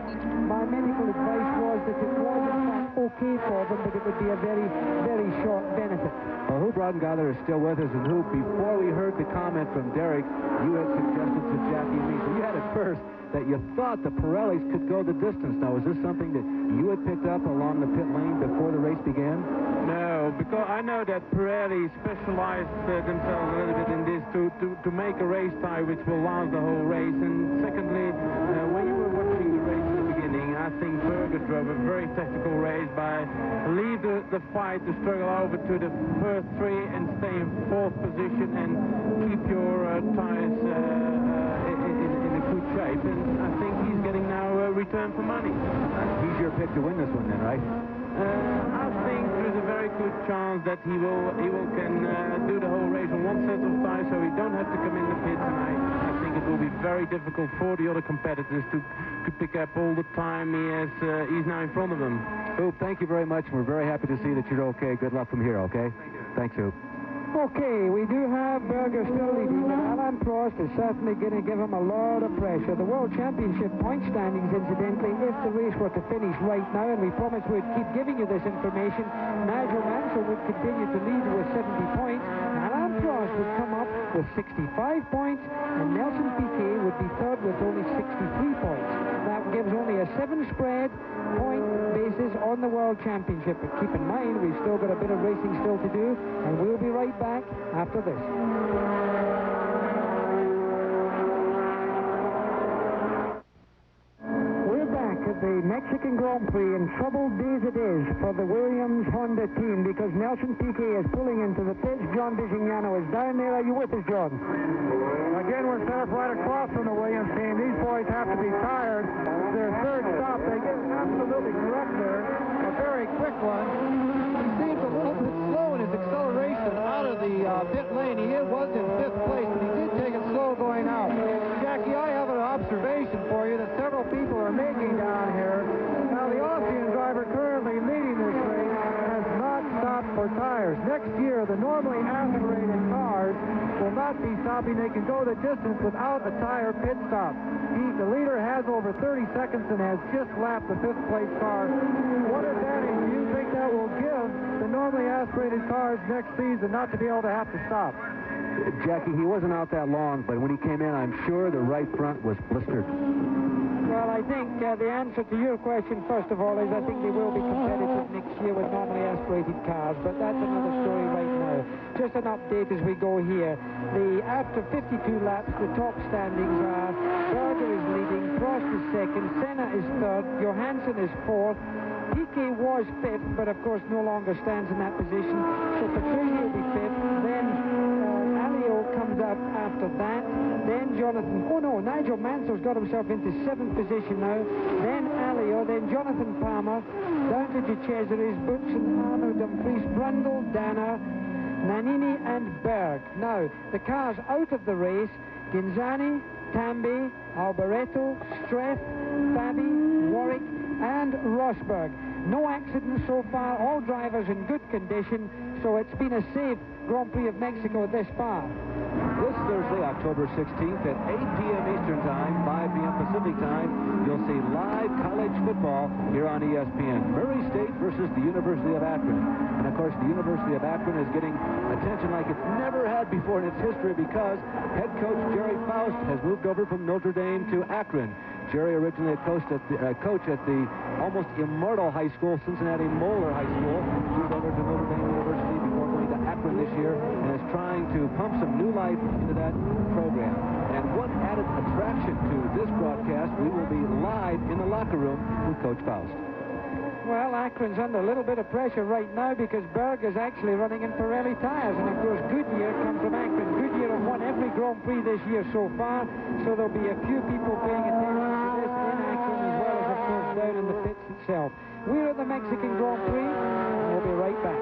My medical advice was that it was in fact okay for them, but it would be a very, very short benefit. Well, Hoop Roddengather is still with us, and Hoop, before we heard the comment from Derek, you had suggested to Jackie and me, so you had at first that you thought the Pirellis could go the distance. Now, is this something that you had picked up along the pit lane before the race began? No, because I know that Pirelli specialized themselves a little bit in this to make a race tire which will last the whole race. And secondly, when you were watching the race in the beginning, I think Berger drove a very tactical race by leave the fight to struggle over to the first 3 and stay in 4th position and keep your tires in a good shape. And I think he's getting now a return for money. He's your pick to win this one then, right? I think there's a very very good chance that he can do the whole race on one set of tires, so he don't have to come in the pit tonight. I think it will be very difficult for the other competitors to pick up all the time he's now in front of them. Hoop, thank you very much. We're very happy to see that you're okay. Good luck from here, okay? Thanks, Hoop. Okay, we do have Berger still leading, but Alain Prost is certainly going to give him a lot of pressure. The World Championship point standings, incidentally, if the race were to finish right now, and we promised we'd keep giving you this information, Nigel Mansell would continue to lead with 70 points, Alain Prost would come up with 65 points, and Nelson Piquet would be third with only 63 points. That gives only a 7-spread point basis on the World Championship. But keep in mind, we've still got a bit of racing still to do, and we'll be right back after this. We're back at the Mexican Grand Prix, and troubled days it is for the Williams Honda team because Nelson Piquet is pulling into the pits. John Bisignano is down there. Are you with us, John? Again, we're set up right across from the Williams team. These boys have to be tired. Their third stop, they get absolutely correct there. A very quick one. He seems a little bit slow in his acceleration out of the pit lane. He was in 5th place, but he did take it slow going out. Jackie, I have an observation for you that several people are making down here. Now, the Austrian driver currently leading this race has not stopped for tires. Next year, the normally aspirated cars will not be stopping. They can go the distance without a tire pit stop. The leader has over 30 seconds and has just lapped the 5th place car. What advantage do you think that will give the normally aspirated cars next season not to be able to have to stop? Jackie, he wasn't out that long, but when he came in, I'm sure the right front was blistered. Well, I think the answer to your question, first of all, is I think they will be competitive next year with normally aspirated cars, but that's another story right now. Just an update as we go here. After 52 laps, the top standings are Berger is leading, Prost is second, Senna is third, Johansson is fourth, Piquet was 5th, but of course no longer stands in that position, so Patrese will be 5th, then Alio comes up after that, then Nigel Mansell's got himself into 7th position now, then Alio, then Jonathan Palmer, down to De Cesaris, Bunsen, Arno, Dumfries, Brundle, Danner, Nannini and Berg. Now, the cars out of the race, Ghinzani, Tambi, Alboreto, Streff, Fabi, Warwick and Rosberg. No accidents so far, all drivers in good condition, so it's been a safe Grand Prix of Mexico this far. This Thursday, October 16th at 8 p.m. Eastern Time, 5 p.m. Pacific Time, you'll see live college football here on ESPN. Murray State versus the University of Akron. And of course, the University of Akron is getting attention like it's never had before in its history because head coach Jerry Faust has moved over from Notre Dame to Akron. Jerry originally a coach at the almost immortal high school, Cincinnati Moeller High School. Moved over to Notre Dame University before going to Akron this year and is trying to pump some new life into that program. And one added attraction to this broadcast, we will be live in the locker room with Coach Faust. Well, Akron's under a little bit of pressure right now because Berg is actually running in Pirelli tires, and of course Goodyear comes from Akron. Goodyear have won every Grand Prix this year so far, so there'll be a few people paying attention to this in Akron as well as, of course, down in the pits itself. We're at the Mexican Grand Prix, and we'll be right back.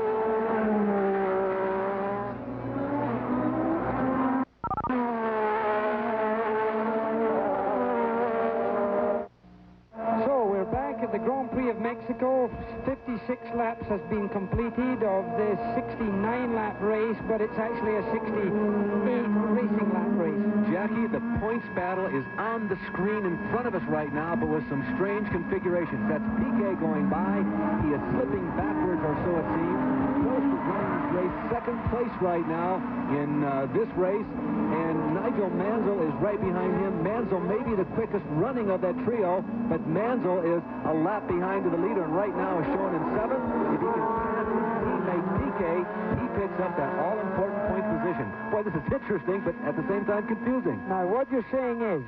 The Grand Prix of Mexico, 56 laps has been completed of this 69-lap race, but it's actually a 68 racing lap race. Jackie, the points battle is on the screen in front of us right now, but with some strange configurations. That's Piquet going by. He is slipping backwards, or so it seems. Prost is running this race second place right now in this race, and Nigel Mansell is right behind him. Mansell may be the quickest running of that trio, but Mansell is a lap behind to the leader, and right now is shown in 7th. If he can pass his teammate Piquet, he picks up that all-important point position. Boy, this is interesting, but at the same time confusing. Now, what you're saying is,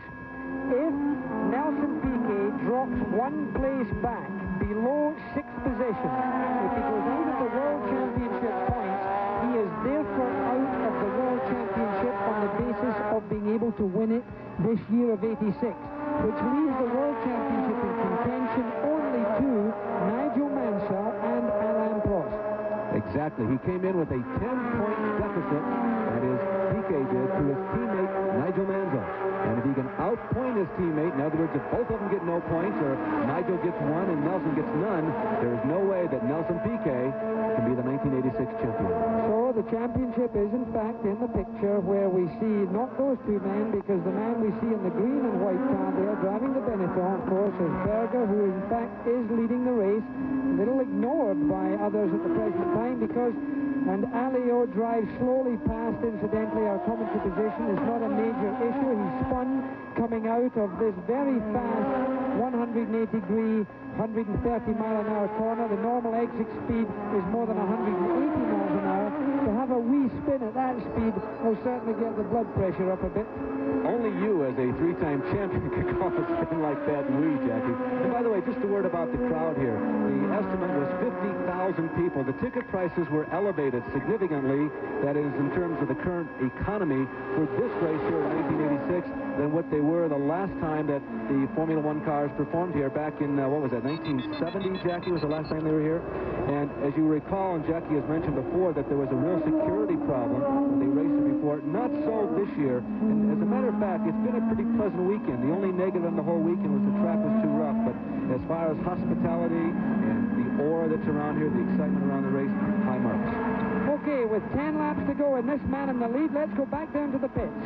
if Nelson Piquet drops one place back below 6th position, if he goes out of the World Championship points, he is therefore out of the World Championship on the basis of being able to win it this year of 86, which leaves the World Championship in contention only to Nigel Mansell and Alain Prost. exactly. He came in with a 10-point deficit, that is, Piquet did, to his teammate Nigel Mansell. And if he can outpoint his teammate, in other words, if both of them get no points, or Nigel gets one and Nelson gets none, there is no way that Nelson Piquet can be the 1986 champion. So the championship is in fact in the picture where we see not those two men, because the man we see in the green and white car there driving the Benetton, of course, is Berger, who in fact is leading the race, a little ignored by others at the present time, because and Alliot drives slowly past. Incidentally, our commentary position is not a major issue. He spun coming out of this very fast 180-degree 130-mile-an-hour corner. The normal exit speed is more than 180 miles an hour. To have a wee spin at that speed will certainly get the blood pressure up a bit. Only you, as a three-time champion, could call a spin like that wee, Jackie. And by the way, just a word about the crowd here. The estimate was 50,000 people. The ticket prices were elevated significantly, that is, in terms of the current economy, for this race here in 1986 than what they were the last time that the Formula One cars performed here back in, what was that, 1970, Jackie, was the last time they were here? And as you recall, and Jackie has mentioned before, that there was a real security problem when they raced it before. Not so this year. And as a matter of fact, it's been a pretty pleasant weekend. The only negative on the whole weekend was the track was too rough. But as far as hospitality and the aura that's around here, the excitement around the race, high marks. Okay, with 10 laps to go and this man in the lead, let's go back down to the pits.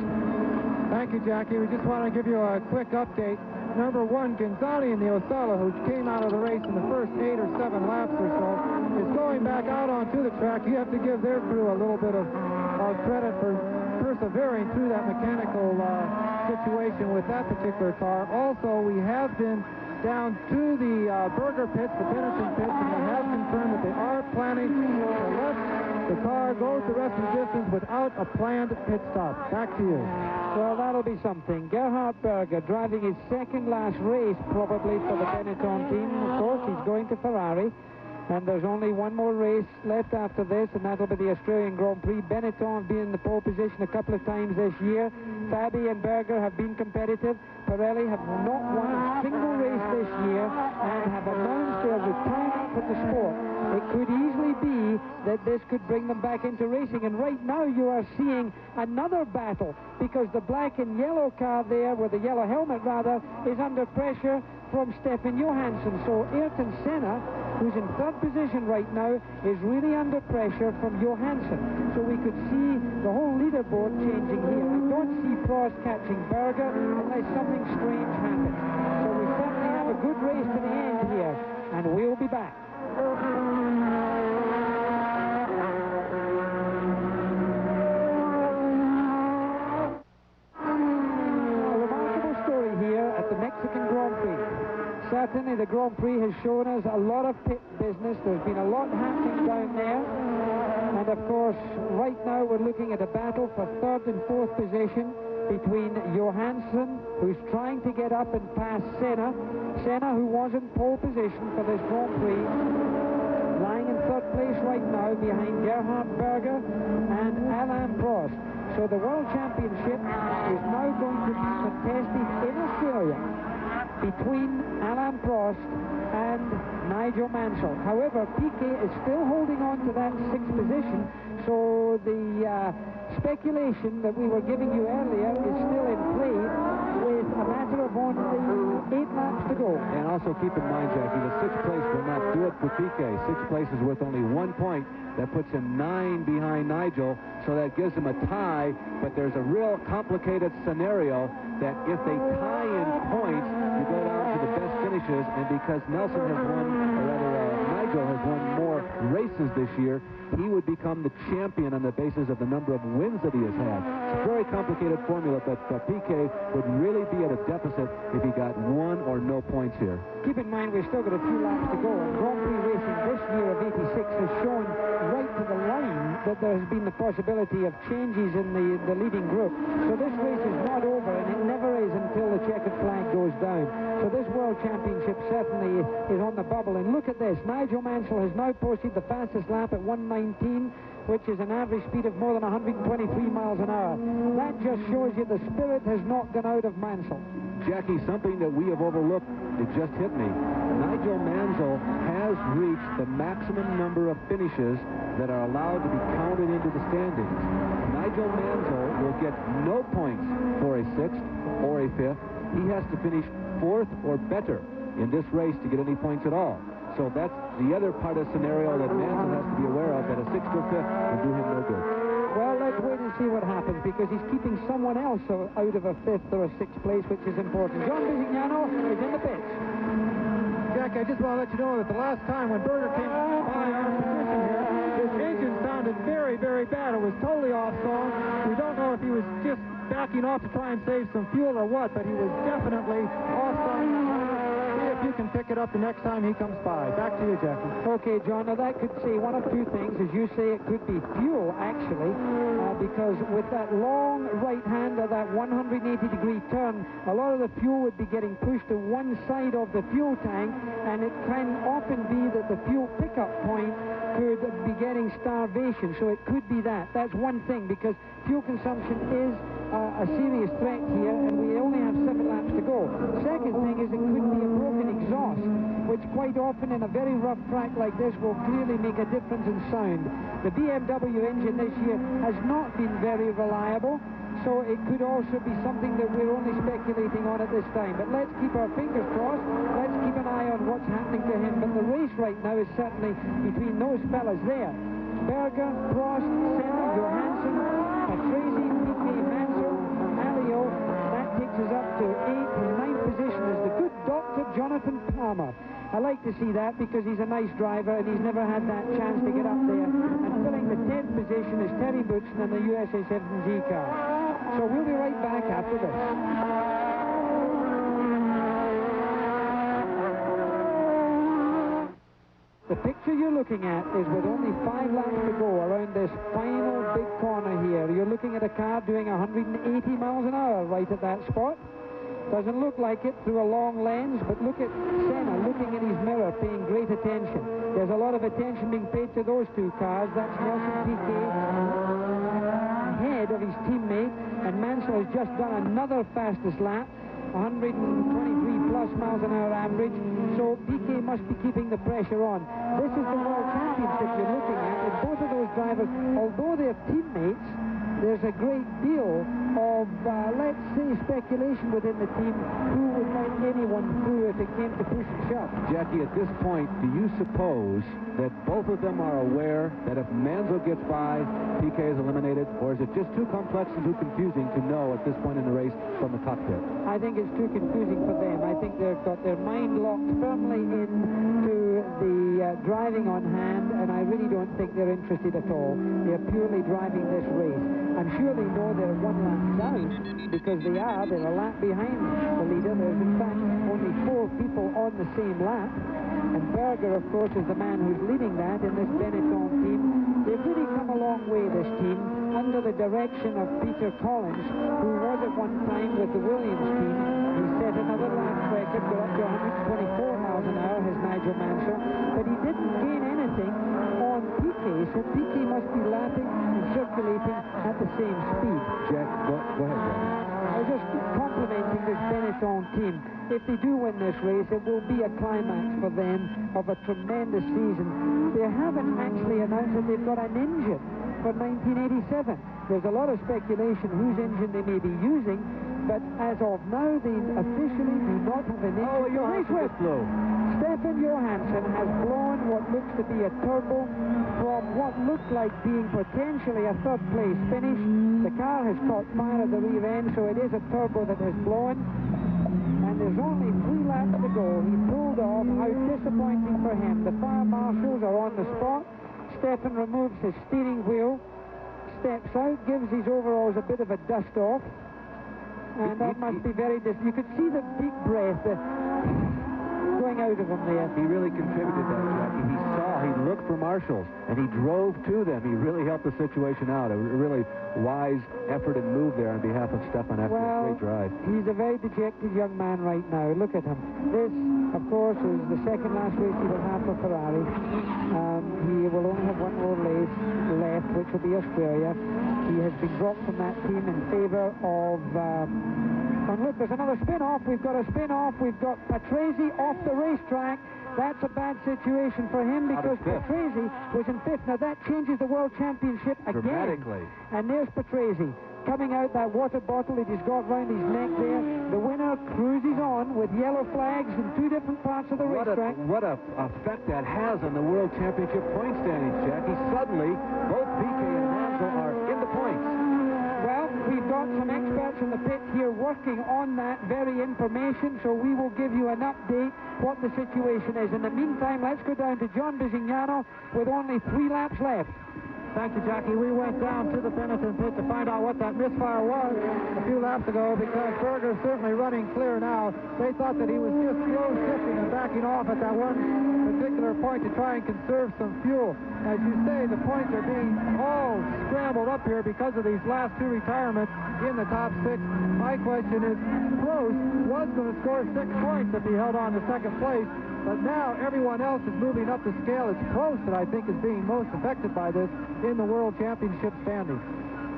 Thank you, Jackie. We just want to give you a quick update. Number 1, Gonzalez in the Osella, who came out of the race in the first 8 or 7 laps or so, is going back out onto the track. You have to give their crew a little bit of credit for persevering through that mechanical situation with that particular car. Also, we have been down to the Berger pits, the Benetton pits, and they have confirmed that they are planning to let the car go the rest of the distance without a planned pit stop. Back to you. Well, that'll be something. Gerhard Berger driving his second last race probably for the Benetton team. Of course, he's going to Ferrari. And there's only one more race left after this, and that'll be the Australian Grand Prix. Benetton have been in the pole position a couple of times this year. Fabi and Berger have been competitive. Pirelli have not won a single race this year and have announced their retirement from the sport. It could easily be that this could bring them back into racing, and right now you are seeing another battle, because the black and yellow car there, with the yellow helmet rather, is under pressure from Stefan Johansson. So Ayrton Senna, who's in third position right now, is really under pressure from Johansson. So we could see the whole leaderboard changing here. I don't see Prost catching Berger unless something strange happens. So we certainly have a good race to the end here, and we'll be back. Mexican Grand Prix. Certainly the Grand Prix has shown us a lot of pit business. There's been a lot happening down there. And of course, right now we're looking at a battle for third and fourth position between Johansson, who's trying to get up and pass Senna. Senna, who was in pole position for this Grand Prix, lying in third place right now behind Gerhard Berger and Alain Prost. So the World Championship is now going to be contested in Australia between Alain Prost and Nigel Mansell. However, Piquet is still holding on to that sixth position, so the speculation that we were giving you earlier is still in play, with a matter of only 8 laps to go. And also keep in mind, Jackie, the sixth place will not do it for Piquet. Sixth place is worth only 1 point. That puts him 9 behind Nigel, so that gives him a tie. But there's a real complicated scenario that if they tie in points, you go down to the best finishes, and because Nelson has won, or rather Nigel has won more races this year, he would become the champion on the basis of the number of wins that he has had. It's a very complicated formula, but Piquet would really be at a deficit if he got 1 or no points here. Keep in mind, we've still got a few laps to go, and Grand Prix racing this year of 86 has shown right to the line that there's been the possibility of changes in the leading group. So this race is not over, and it never is until the checkered flag goes down. So this World Championship certainly is on the bubble. And look at this. Nigel Mansell has now posted the fastest lap at 1:19, which is an average speed of more than 123 miles an hour. That just shows you the spirit has not gone out of Mansell. Jackie, something that we have overlooked, it just hit me. Nigel Nigel Mansell has reached the maximum number of finishes that are allowed to be counted into the standings. Nigel Mansell will get no points for a 6th or a 5th. He has to finish 4th or better in this race to get any points at all. So that's the other part of the scenario that Mansell has to be aware of, that a 6th or 5th will do him no good. Well, let's wait and see what happens, because he's keeping someone else out of a 5th or a 6th place, which is important. John Bisignano is in the pits. Jack, I just want to let you know that the last time when Berger came by our position here, his engine sounded very, very bad. It was totally off song. We don't know if he was just backing off to try and save some fuel or what, but he was definitely off song. See if you can pick it up the next time he comes by. Back to you, Jackie. Okay, John, now that could say one of two things. As you say, it could be fuel, actually, because with that long right-hander, that 180-degree turn, a lot of the fuel would be getting pushed to one side of the fuel tank, and it can often be that the fuel pickup point could be getting starvation, so it could be that. That's one thing, because fuel consumption is a serious threat here, and we only have 7 laps to go. Second thing is it could be a broken exhaust, which quite often in a very rough track like this will clearly make a difference in sound. The BMW engine this year has not been very reliable, so it could also be something that we're only speculating on at this time. But let's keep our fingers crossed. Let's keep an eye on what's happening to him. But the race right now is certainly between those fellas there. Berger, Prost, Senna, Johansson, Patrese, Piquet, Mansell, Alio. That takes us up to 8th. In 9th position is the good Dr. Jonathan Palmer. I like to see that because he's a nice driver and he's never had that chance to get up there. And filling the 10th position is Terry Boutsen in the USA 7G car. So we'll be right back after this. The picture you're looking at is with only 5 laps to go around this final big corner here. You're looking at a car doing 180 miles an hour right at that spot. Doesn't look like it through a long lens, but look at Senna looking in his mirror, paying great attention. There's a lot of attention being paid to those two cars. That's Nelson Piquet ahead of his teammate, and Mansell has just done another fastest lap, 123 plus miles an hour average, so Piquet must be keeping the pressure on. This is the World Championship you're looking at, and both of those drivers, although they're teammates, there's a great deal of, let's say, speculation within the team who would let anyone through if it came to push and shove. Jackie, at this point, do you suppose that both of them are aware that if Mansell gets by, Piquet is eliminated, or is it just too complex and too confusing to know at this point in the race from the cockpit? I think it's too confusing for them. I think they've got their mind locked firmly into the driving on hand, and I really don't think they're interested at all. They're purely driving this race. I'm sure they know they're 1 lap down, because they're a lap behind the leader. There's in fact only 4 people on the same lap, and Berger, of course, is the man who's leading that in this Benetton team. They've really come a long way, this team, under the direction of Peter Collins, who was at one time with the Williams team. He set another lap record, got up to 124 miles an hour, has Nigel Mansell, but he didn't gain anything on Piquet, so Piquet must be lapping and circulating at the same speed. Jack, go ahead, Jack. I was just complimenting this Benetton team. If they do win this race, it will be a climax for them of a tremendous season. They haven't actually announced that they've got an engine for 1987. There's a lot of speculation whose engine they may be using, but as of now, they officially do not have an engine. Oh, your race with blew. Stefan Johansson has blown what looks to be a turbo from what looked like being potentially a 3rd place finish. The car has caught fire at the rear end, so it is a turbo that has blown. And there's only 3 laps to go. He pulled off. How disappointing for him. The fire marshals are on the spot. Stefan removes his steering wheel, steps out, gives his overalls a bit of a dust off, and that must be very you could see the deep breath going out of him there. He really contributed that, Jackie. He looked for marshals, and he drove to them. He really helped the situation out. A really wise effort and move there on behalf of Stefan after a great drive. He's a very dejected young man right now. Look at him. This, of course, is the second last race he will have for Ferrari. He will only have 1 more race left, which will be Australia. He has been dropped from that team in favor of... and look, there's another spin-off. We've got a spin-off. We've got Patrese off the racetrack. That's a bad situation for him because Patrese was in fifth. Now that changes the World Championship again. Dramatically. And there's Patrese coming out, that water bottle that he's got round his neck there. The winner cruises on with yellow flags in two different parts of the racetrack. What a effect that has on the World Championship point standings, Jackie. Suddenly, both Piquet and Mansell are in the points. Well, we've got some experts in the pit here working on that very information, so we will give you an update what the situation is. In the meantime, let's go down to John Bisignano with only 3 laps left. Thank you, Jackie. We went down to the Benetton pit to find out what that misfire was a few laps ago because Berger's certainly running clear now. They thought that he was just slow shifting and backing off at that one particular point to try and conserve some fuel. As you say, the points are being all scrambled up here because of these last 2 retirements in the top 6. My question is, Prost was going to score 6 points if he held on to second place. But now everyone else is moving up the scale. It's Prost that I think is being most affected by this in the World Championship standings.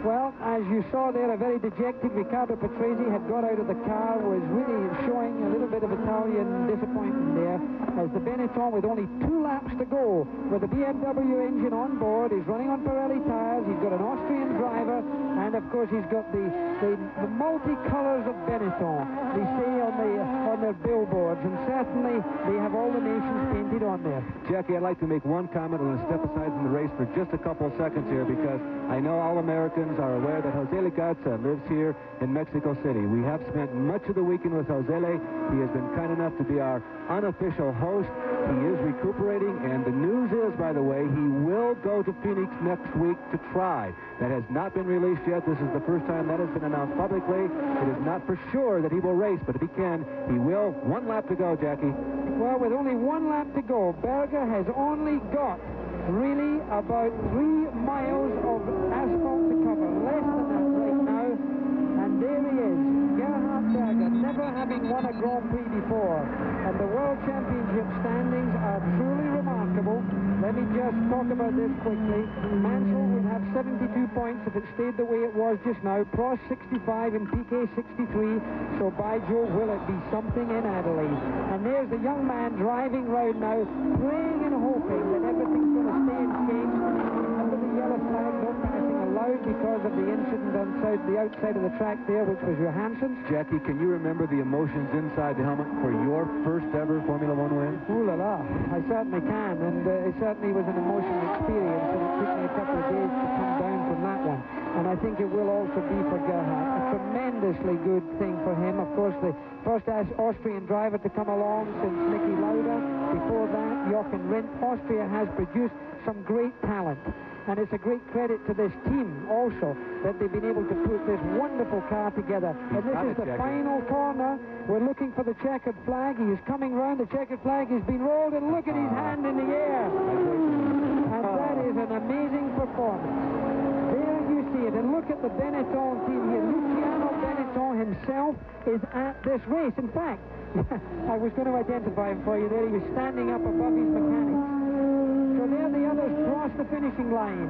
Well, as you saw there, a very dejected Riccardo Patrese had got out of the car, was really showing a little bit of Italian disappointment there, as the Benetton, with only 2 laps to go, with the BMW engine on board, is running on Pirelli tires. He's got an Austrian driver, and of course he's got the multi-colors of Benetton, they say on their billboards, and certainly they have all the nations painted on there. Jackie, I'd like to make one comment. I'm going to step aside from the race for just a couple of seconds here because I know all Americans are aware that Jose Ligarza lives here in Mexico City. We have spent much of the weekend with Jose. He has been kind enough to be our unofficial host. He is recuperating, and the news is, by the way, he will go to Phoenix next week to try. That has not been released yet. This is the first time that has been announced publicly. It is not for sure that he will race, but if he can, he will. 1 lap to go, Jackie. Well, with only 1 lap to go, Berger has only got really about 3 miles of asphalt to cover, less than that right now, and there he is, Gerhard Berger, never having won a Grand Prix before, and the World Championship standings are truly remarkable. Let me just talk about this quickly. Mansell would have 72 points if it stayed the way it was just now, Prost 65 and Piquet 63, so by Jove will it be something in Adelaide. And there's the young man driving round now, praying and hoping that everything's going to stay in shape. Under the yellow flag, no passing allowed because of the incident on the outside of the track there, which was Johansson's. Jackie, can you remember the emotions inside the helmet for your first ever Formula One win? Ooh la la, I certainly can, and it certainly was an emotional experience, and it took me a couple of days to come down from that one. And I think it will also be for Gerhard. A tremendously good thing for him. Of course, the first Austrian driver to come along since Niki Lauda. Before that, Jochen Rindt. Austria has produced some great talent. And it's a great credit to this team also that they've been able to put this wonderful car together. And this is the final corner. We're looking for the checkered flag. He is coming round. The checkered flag has been rolled, and look at his hand in the air. And that is an amazing performance. There you see it. And look at the Benetton team here. Luciano Benetton himself is at this race. In fact, I was going to identify him for you there. He was standing up above his mechanics. So there the others cross the finishing line.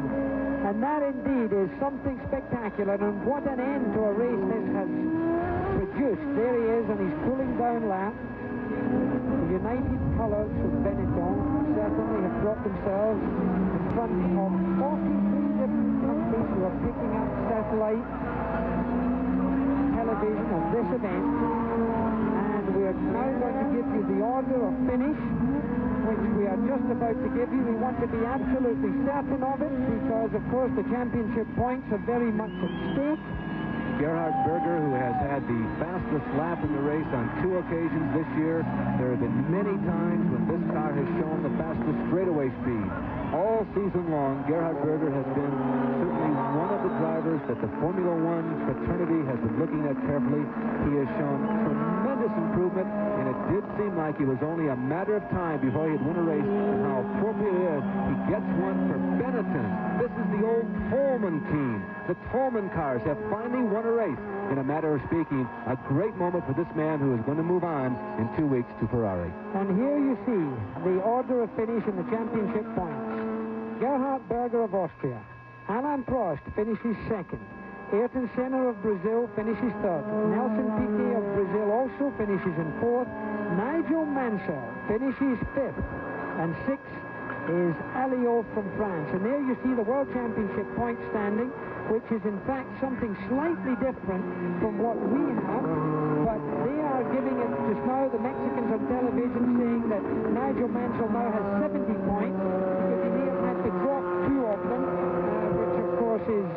And that indeed is something spectacular. And what an end to a race this has produced. There he is, and he's pulling down lap. The United Colors of Benetton certainly have brought themselves in front of 43 different countries who are picking up satellite television of this event. And we are now going to give you the order of finish, which we are just about to give you. We want to be absolutely certain of it because, of course, the championship points are very much at stake. Gerhard Berger, who has had the fastest lap in the race on 2 occasions this year. There have been many times when this car has shown the fastest straightaway speed. All season long, Gerhard Berger has been certainly one of the drivers that the Formula One fraternity has been looking at carefully. He has shown tremendous improvement, and it did seem like it was only a matter of time before he'd win a race. And how appropriate it is, he gets one for Benetton. This is the old Toleman team. The Toleman cars have finally won a race. In a matter of speaking, a great moment for this man who is going to move on in 2 weeks to Ferrari. And here you see the order of finish in the championship points. Gerhard Berger of Austria. Alain Prost finishes second. Ayrton Senna of Brazil finishes third. Nelson Piquet of Brazil also finishes in fourth. Nigel Mansell finishes 5th, and 6th is Alliot from France. And there you see the World Championship point standing, which is in fact something slightly different from what we have, but they are giving it just now, the Mexicans on television, saying that Nigel Mansell now has 70 points because he may have had to drop 2 of them, which of course is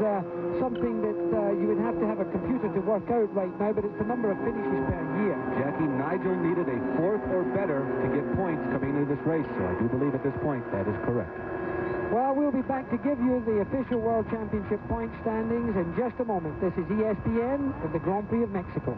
something that you would have to have a computer to work out right now, but it's the number of finishes per year. Jackie, Nigel needed a 4th or better to get points coming into this race, so I do believe at this point that is correct. Well, we'll be back to give you the official World Championship point standings in just a moment. This is ESPN at the Grand Prix of Mexico.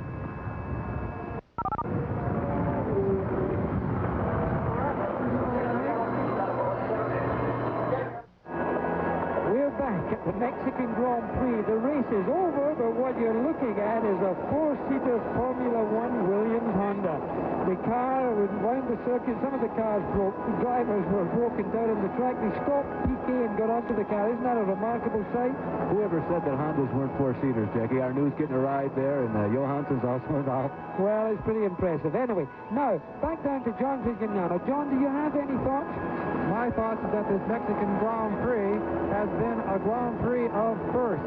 We're back at the Mexican Grand Prix. The race is over, but what you're looking at is a 4-seater Formula One Williams Honda. The car wound the circuit. Some of the cars broke. The drivers were broken down on the track. They stopped Piquet and got onto the car. Isn't that a remarkable sight? Whoever said that Hondas weren't 4-seaters, Jackie? Arnau's getting a ride there, and Johansson's also involved. Well, it's pretty impressive. Anyway, now, back down to John Vignano. John, do you have any thoughts? My thoughts is that this Mexican Grand Prix has been a Grand Prix of firsts.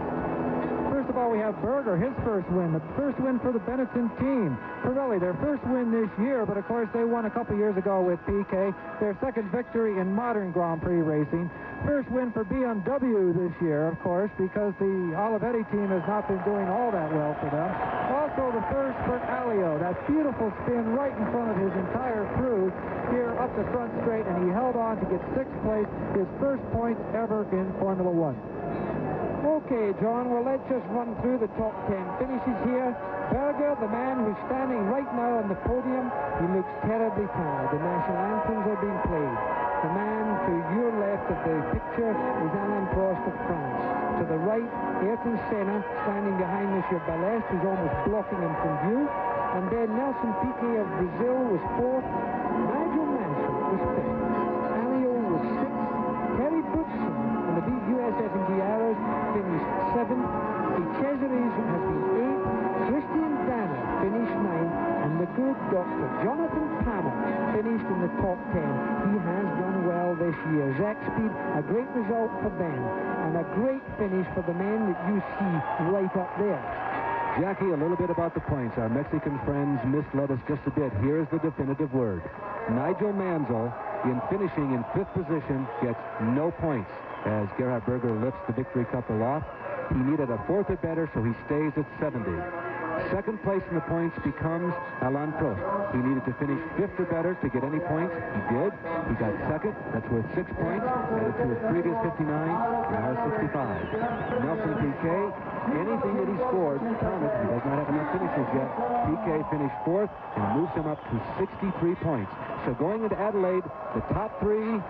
First of all, we have Berger, his first win, the first win for the Benetton team. Pirelli, their first win this year, but of course they won a couple years ago with Piquet. Their second victory in modern Grand Prix racing. First win for BMW this year, of course, because the Olivetti team has not been doing all that well for them. Also the first for Alliot, that beautiful spin right in front of his entire crew here up the front straight, and he held on to get 6th place, his first points ever in Formula One. Okay, John, well, let's just run through the top 10 finishes here. Berger, the man who's standing right now on the podium, he looks terribly tired. The national anthems are being played. The man to your left of the picture is Alain Prost of France. To the right, Ayrton Senna, standing behind Monsieur Balest, who's almost blocking him from view. And then Nelson Piquet of Brazil was 4th. Nigel Mansell was 5th. Alliot was 6th. Terry Boutsen in the big USF&G Arrows finished 7th. De Cesaris has been 8th. Christian Danner finished 9th. And the good Dr. Jonathan Palmer finished in the top 10. He has done well this year. Zach Speed, a great result for them. And a great finish for the men that you see right up there. Jackie, a little bit about the points. Our Mexican friends misled us just a bit. Here's the definitive word. Nigel Mansell, in finishing in 5th position, gets no points as Gerhard Berger lifts the victory cup aloft. He needed a 4th or better, so he stays at 70. Second place in the points becomes Alain Prost. He needed to finish 5th or better to get any points. He did. He got 2nd. That's worth 6 points. Added to his previous 59. Now 65. Nelson Piquet, anything that he scored counted. He does not have enough finishes yet. Piquet finished 4th and moves him up to 63 points. So going into Adelaide, the top 3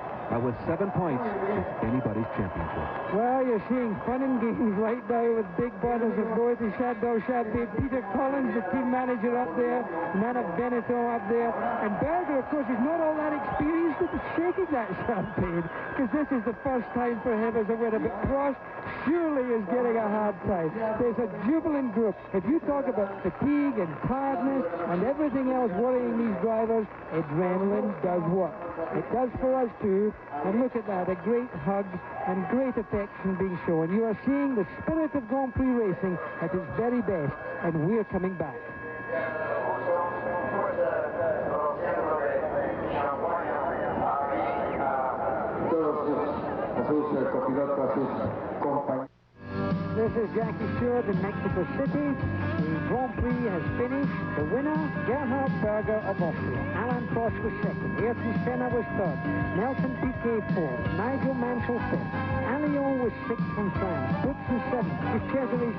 with 7 points, it's anybody's championship. Well, you're seeing fun and games right now with big bottles of Moet de Chateau Champagne. Peter Collins, the team manager up there, Nana Benetton up there, and Berger, of course, is not all that experienced with shaking that champagne, because this is the first time for him as a winner. But Prost surely is getting a hard time. There's a jubilant group. If you talk about fatigue and tiredness and everything else worrying these drivers, adrenaline does work. It does for us too. And look at that, a great hug and great affection being shown. You are seeing the spirit of Grand Prix racing at its very best, and we're coming back. This is Jackie Stewart in Mexico City. The Grand Prix has finished. The winner, Gerhard Berger of Austria. Alain Prost was 2nd. Ayrton Senna was 3rd. Nelson Piquet 4th. Nigel Mansell 5th. Alliot was 6th from France. Boutsen 7th. De Cesaris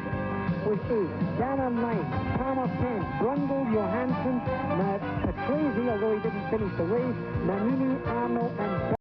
was 8th. Danner 9th. Palmer 10th. Brundle, Johansson, Patrese, although he didn't finish the race, Nannini, Arnold, and